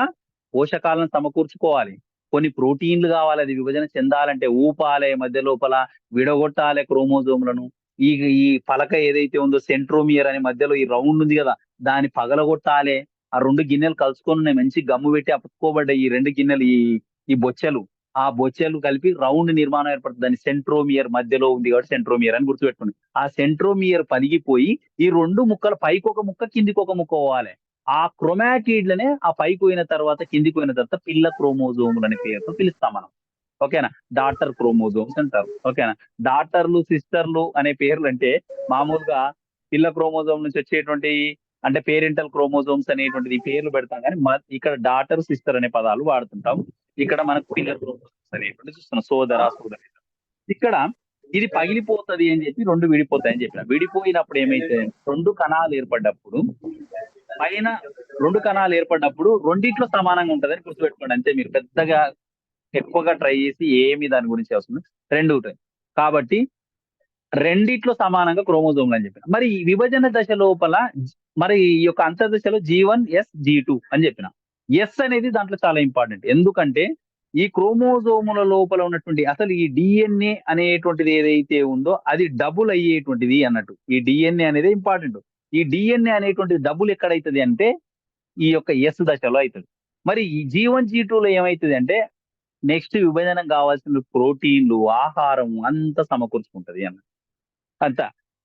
పోషకాలను సమకూర్చుకోవాలి. కొన్ని ప్రోటీన్లు కావాలి అది విభజన చెందాలంటే, ఊపాలే మధ్య లోపల, విడగొట్టాలి క్రోమోజోములను. ఈ ఈ పలక ఏదైతే ఉందో సెంట్రోమియర్ అని మధ్యలో ఈ రౌండ్ ఉంది కదా, దాన్ని పగలగొట్టాలి. ఆ 2 గిన్నెలు కలుసుకొని ఉన్నాయి, మంచి గమ్ము పెట్టి అతుక్కోబడ్డాయి ఈ 2 గిన్నెలు, ఈ బొచ్చెలు. ఆ బొచ్చెలు కలిపి రౌండ్ నిర్మాణం ఏర్పడుతుంది. దాని సెంట్రోమియర్ మధ్యలో ఉంది కాబట్టి సెంట్రోమియర్ అని గుర్తుపెట్టుకోండి. ఆ సెంట్రోమియర్ పలిగిపోయి ఈ 2 ముక్కలు పైకి ఒక ముక్క కిందికి ఒక ముక్క పోవాలి. ఆ క్రొమాటిడ్లనే ఆ పైకి పోయిన తర్వాత కిందికి పోయిన తర్వాత పిల్ల క్రోమోజోములు అనే పేరుతో పిలుస్తాం మనం. ఓకేనా? డాటర్ క్రోమోజోమ్స్ అంటారు. ఓకేనా? డాటర్లు, సిస్టర్లు అనే పేర్లు అంటే మామూలుగా పిల్ల క్రోమోజోమ్ నుంచి వచ్చేటువంటి, అంటే పేరెంటల్ క్రోమోజోమ్స్ అనేటువంటిది పేర్లు పెడతాం, కానీ ఇక్కడ డాటర్, సిస్టర్ అనే పదాలు వాడుతుంటాం. ఇక్కడ మనకు పిల్ల క్రోమోజోమ్స్ అనేటువంటి చూస్తున్నాం, సోదర సోదరి. ఇక్కడ ఇది పగిలిపోతది అని చెప్పి 2 విడిపోతాయని చెప్పిన. విడిపోయినప్పుడు ఏమైతే 2 కణాలు ఏర్పడ్డప్పుడు పైన 2 కణాలు ఏర్పడ్డప్పుడు రెండిట్లో సమానంగా ఉంటదని గుర్తుపెట్టుకోండి. అంతే, మీరు పెద్దగా ఎక్కువగా ట్రై చేసి ఏమి దాని గురించి అవసరం 2 ఉంటాయి. కాబట్టి రెండిట్లో సమానంగా క్రోమోజోమ్లు అని చెప్పిన. మరి ఈ విభజన దశ లోపల మరి ఈ యొక్క అంతర్దశలో G1, S, G2 అని చెప్పిన. ఎస్ అనేది దాంట్లో చాలా ఇంపార్టెంట్. ఎందుకంటే ఈ క్రోమోజోముల లోపల ఉన్నటువంటి అసలు ఈ డిఎన్ఏ అనేటువంటిది ఏదైతే ఉందో అది డబుల్ అయ్యేటువంటిది అన్నట్టు. ఈ డిఎన్ఏ అనేది ఇంపార్టెంట్. ఈ డిఎన్ఏ అనేటువంటిది డబుల్ ఎక్కడైతుంది అంటే ఈ యొక్క ఎస్ దశలో అవుతుంది. మరి ఈ G1, G2లో ఏమైతుంది అంటే నెక్స్ట్ విభజన కావాల్సిన ప్రోటీన్లు, ఆహారం అంతా సమకూర్చుకుంటది అన్న అంత.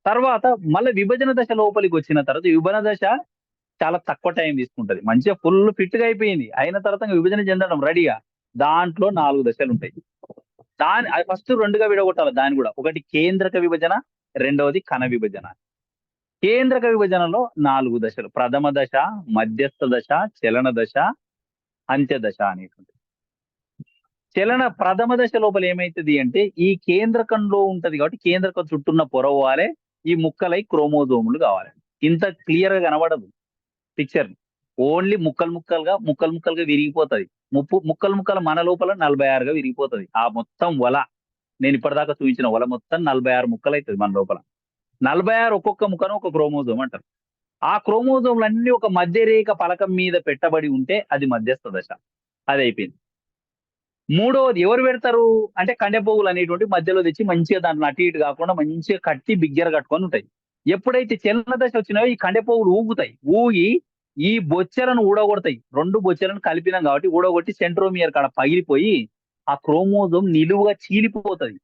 తర్వాత మళ్ళీ విభజన దశ లోపలికి వచ్చిన తర్వాత విభజన దశ చాలా తక్కువ టైం తీసుకుంటది. మంచిగా ఫుల్ ఫిట్ గా అయిపోయింది, అయిన తర్వాత విభజన చెందడం రెడీగా. దాంట్లో 4 దశలు ఉంటాయి. ఫస్ట్ 2గా విడగొట్టాలి దాన్ని కూడా. ఒకటి కేంద్రక విభజన, రెండవది కణ విభజన. కేంద్రక విభజనలో 4 దశలు: ప్రథమ దశ, మధ్యస్థ దశ, చలన దశ, అంత్య దశ అనేటువంటి. ప్రథమ దశ లోపల ఏమైతుంది అంటే ఈ కేంద్రకంలో ఉంటది కాబట్టి కేంద్రకం చుట్టూన్న పొర పోవాలి, ఈ ముక్కలై క్రోమోజోములు కావాలి. ఇంత క్లియర్ గా కనబడదు పిక్చర్, ఓన్లీ ముక్కలు ముక్కలుగా విరిగిపోతుంది. ముక్కలు మన లోపల 46గా విరిగిపోతుంది. ఆ మొత్తం వల, నేను ఇప్పటిదాకా చూపించిన వల మొత్తం 46 ముక్కలు అవుతుంది మన లోపల. 46 ఒక్కొక్క ముక్కను ఒక క్రోమోజోమ్ అంటారు. ఆ క్రోమోజోమ్లన్నీ ఒక మధ్యరేఖ పలకం మీద పెట్టబడి ఉంటే అది మధ్యస్థ దశ. అది అయిపోయింది. మూడవది ఎవరు పెడతారు అంటే కండెపోగులు అనేటువంటి మధ్యలో తెచ్చి మంచిగా దాంట్లో అటు ఇటు కాకుండా మంచిగా కట్టి బిగ్గర కట్టుకొని ఉంటాయి. ఎప్పుడైతే చలన దశ వచ్చినాయో ఈ కండెపోగులు ఊగుతాయి. ఊగి ఈ బొచ్చెలను ఊడగొడతాయి. 2 బొచ్చెలను కలిపినాం కాబట్టి ఊడగొట్టి సెంట్రోమియర్ కాడ పగిలిపోయి ఆ క్రోమోజోమ్ నిలువుగా చీలిపోతుంది,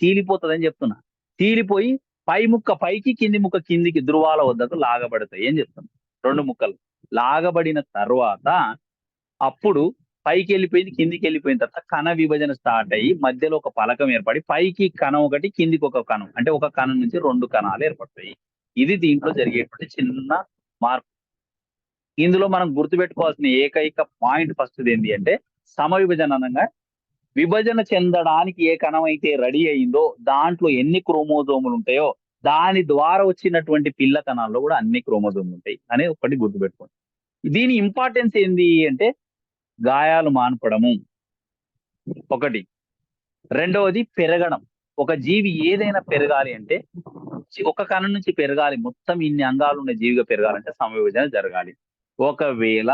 చీలిపోతుంది అని చెప్తున్నా. చీలిపోయి పై ముక్క పైకి, కింది ముక్క కిందికి ధృవాల వద్దకు లాగబడతాయి అని చెప్తాను. 2 ముక్కలు లాగబడిన తర్వాత అప్పుడు పైకి వెళ్ళిపోయింది, కిందికి వెళ్ళిపోయిన తర్వాత కణ విభజన స్టార్ట్ అయ్యి మధ్యలో ఒక పలకం ఏర్పడి పైకి కణం ఒకటి, కిందికి ఒక కణం, అంటే ఒక కణం నుంచి 2 కణాలు ఏర్పడతాయి. ఇది దీంట్లో జరిగేటువంటి చిన్న మార్పు. ఇందులో మనం గుర్తుపెట్టుకోవాల్సిన ఏకైక పాయింట్ ఫస్ట్ ఏంటి అంటే సమ విభజన అనగా విభజన చెందడానికి ఏ కణం అయితే రెడీ అయిందో దాంట్లో ఎన్ని క్రోమోజోములు ఉంటాయో దాని ద్వారా వచ్చినటువంటి పిల్ల కణాల్లో కూడా అన్ని క్రోమోజోములు ఉంటాయి అనేది ఒకటి గుర్తుపెట్టుకోండి. దీని ఇంపార్టెన్స్ ఏంది అంటే గాయాలు మాన్పడము ఒకటి, రెండవది పెరగడం. ఒక జీవి ఏదైనా పెరగాలి అంటే ఒక కణం నుంచి పెరగాలి, మొత్తం ఇన్ని అంగాలు ఉన్న జీవిగా పెరగాలంటే సమవిభజన జరగాలి. ఒకవేళ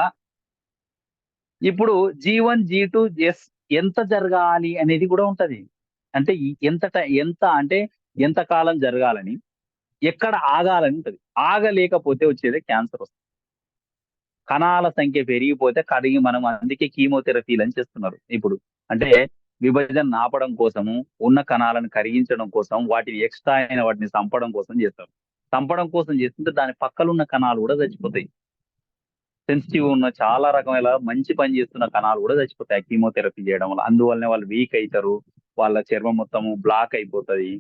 ఇప్పుడు G1, G2, S ఎంత జరగాలి అనేది కూడా ఉంటది. అంటే ఎంత అంటే ఎంత కాలం జరగాలని, ఎక్కడ ఆగాలని ఉంటది. ఆగలేకపోతే వచ్చేదే క్యాన్సర్ వస్తుంది. కణాల సంఖ్య పెరిగిపోతే కడిగి మనం అందుకే కీమోథెరపీలు అని చేస్తున్నారు ఇప్పుడు. అంటే విభజన ఆపడం కోసము, ఉన్న కణాలను కరిగించడం కోసం, వాటిని ఎక్స్ట్రా అయిన వాటిని చంపడం కోసం చేస్తారు. చంపడం కోసం చేస్తుంటే దాని పక్కన ఉన్న కణాలు కూడా చచ్చిపోతాయి. సెన్సిటివ్ ఉన్న చాలా రకమైన మంచి పని చేస్తున్న కణాలు కూడా చచ్చిపోతాయి కీమోథెరపీ చేయడం వల్ల. అందువల్లనే వాళ్ళు వీక్ అవుతారు, వాళ్ళ చర్మం మొత్తము బ్లాక్ అయిపోతుంది,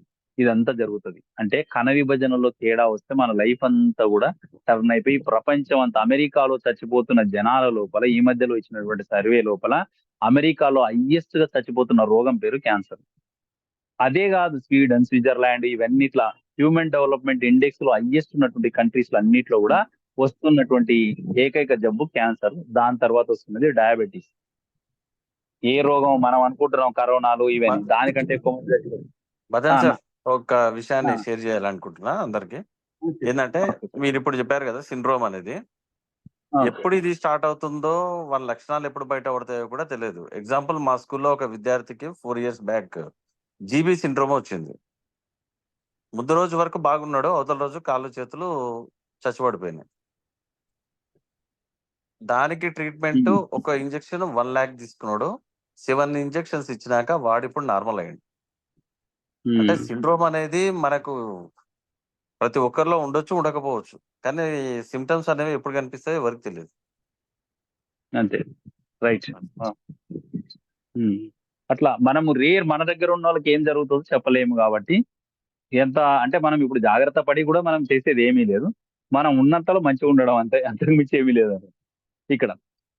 ఇదంతా జరుగుతుంది. అంటే కణ విభజనలో తేడా వస్తే మన లైఫ్ అంతా కూడా టర్న్ అయిపోయి ప్రపంచం అంతా అమెరికాలో చచ్చిపోతున్న జనాల లోపల ఈ మధ్యలో ఇచ్చినటువంటి సర్వే లోపల అమెరికాలో హైయెస్ట్ గా చచ్చిపోతున్న రోగం పేరు క్యాన్సర్. అదే కాదు స్వీడన్, స్విట్జర్లాండ్ ఇవన్నీ ఇట్లా హ్యూమన్ డెవలప్మెంట్ ఇండెక్స్ లో హైయెస్ట్ ఉన్నటువంటి కంట్రీస్ లో అన్నిట్లో కూడా వస్తున్నటువంటి ఏకైక జబ్బు క్యాన్సర్. దాని తర్వాత వస్తున్నది డయాబెటీస్. ఏ రోగం మనం అనుకుంటున్నాం కరోనాలు ఇవన్నీ, దానికంటే ఎక్కువ మంది చచ్చిపోతారు. మదన్ ఆ, సార్ ఒక విషయాన్ని ఆ. షేర్ చేయాలనుకుంటున్నా అందరికి. ఏంటంటే మీరు ఇప్పుడు చెప్పారు కదా సిండ్రోమ్ అనేది, ఎప్పుడు ఇది స్టార్ట్ అవుతుందో వాళ్ళ లక్షణాలు ఎప్పుడు బయట పడతాయో కూడా తెలియదు. ఎగ్జాంపుల్ మా స్కూల్లో ఒక విద్యార్థికి 4 years బ్యాక్ జీబీ సిండ్రోమ్ వచ్చింది. ముందు రోజు వరకు బాగున్నాడు, అవతల రోజు కాళ్ళు చేతులు చచ్చిపడిపోయినాయి. దానికి ట్రీట్మెంట్ ఒక ఇంజెక్షన్ 1 lakh తీసుకున్నాడు. 7 injections ఇచ్చినాక వాడు ఇప్పుడు నార్మల్ అయ్యింది. అంటే సిండ్రోమ్ అనేది మనకు ప్రతి ఒక్కరిలో ఉండొచ్చు, ఉండకపోవచ్చు, కానీ సిమ్టమ్స్ అనేవి ఎప్పుడు కనిపిస్తాయో ఎవరికి తెలియదు. అంతే, రైట్. అట్లా మనము మన దగ్గర ఉన్న వాళ్ళకి ఏం జరుగుతుందో చెప్పలేము కాబట్టి ఎంత అంటే మనం ఇప్పుడు జాగ్రత్త పడి కూడా మనం చేసేది ఏమీ లేదు. మనం ఉన్నంతలో మంచిగా ఉండడం అంతే, అంతకు మించి ఏమీ లేదు ఇక్కడ.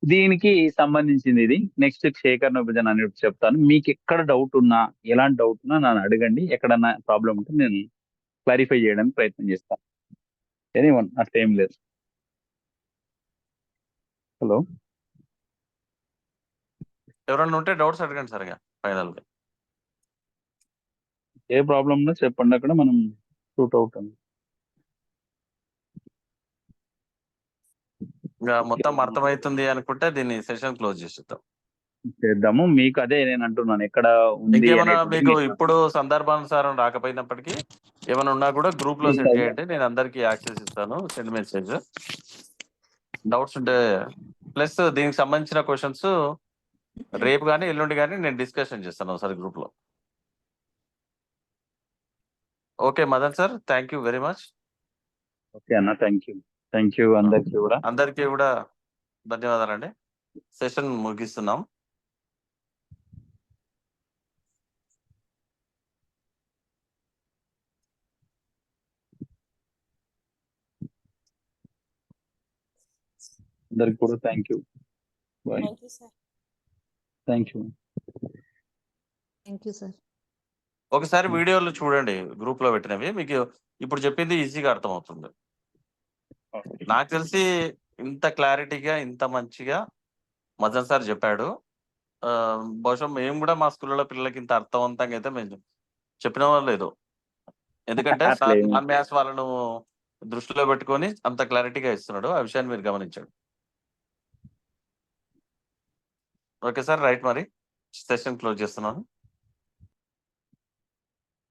దీనికి సంబంధించింది ఇది. నెక్స్ట్ శేఖర్ విభజన అనేది చెప్తాను. మీకు ఎక్కడ డౌట్ ఉన్నా, ఎలాంటి డౌట్ ఉన్నా నన్ను అడగండి. ఎక్కడన్నా ప్రాబ్లం ఉంటే నేను క్లారిఫై చేయడానికి ప్రయత్నం చేస్తాను. ఎనీవన్, అట్లా ఏం లేదు. హలో, ఎవరైనా ఉంటే డౌట్స్ అడగండి సరిగా ఫైనల్ గా. ఏ ప్రాబ్లం ఉన్నా చెప్పండి, అక్కడ మనం షూట్ అవుతాం. ఇంకా మొత్తం అర్థమవుతుంది అనుకుంటే దీన్ని సెషన్ క్లోజ్ చేసేద్దాం. చేద్దాము. మీకు అదే నేను అంటున్నాను, ఎక్కడ ఉంది ఇంకేమైనా అనేటువంటిది మీకు మీరు ఇప్పుడు సందర్భానుసారం రాకపోయినప్పటికీ ఏమైనా ఉన్నా కూడా గ్రూప్ లో సెండ్ చేయండి, నేను అందరికి యాక్సెస్ ఇస్తాను. సెండ్ మెసేజ్ డౌట్స్ ఉంటే. ప్లస్ దీనికి సంబంధించిన క్వశ్చన్స్ రేపు కానీ ఎల్లుండి కానీ నేను డిస్కషన్ చేస్తాను ఒకసారి గ్రూప్ లో. Okay Madan sir, thank you very much. Okay అన్న, థ్యాంక్ యూ అందరికీ కూడా ధన్యవాదాలండి. సెషన్ ముగిస్తున్నాం. అందరికి కూడా thank you. Bye. Thank you sir. Thank you. Thank you sir. ఒకసారి వీడియోలు చూడండి, గ్రూప్ లో పెట్టినవి. మీకు ఇప్పుడు చెప్పింది ఈజీగా అర్థమవుతుంది. నాకు తెలిసి ఇంత క్లారిటీగా ఇంత మంచిగా మదన్ సార్ చెప్పాడు. బహుశా మేము కూడా మా స్కూల్లో పిల్లలకి ఇంత అర్థవంతంగా అయితే మేము చెప్పిన వాళ్ళు లేదు. ఎందుకంటే సార్ నాన్ మ్యాథ్స్ వాళ్ళను దృష్టిలో పెట్టుకొని అంత క్లారిటీగా ఇస్తున్నాడు. ఆ విషయాన్ని మీరు గమనించండి. Okay sir, right. మరి సెషన్ క్లోజ్ చేస్తున్నాను.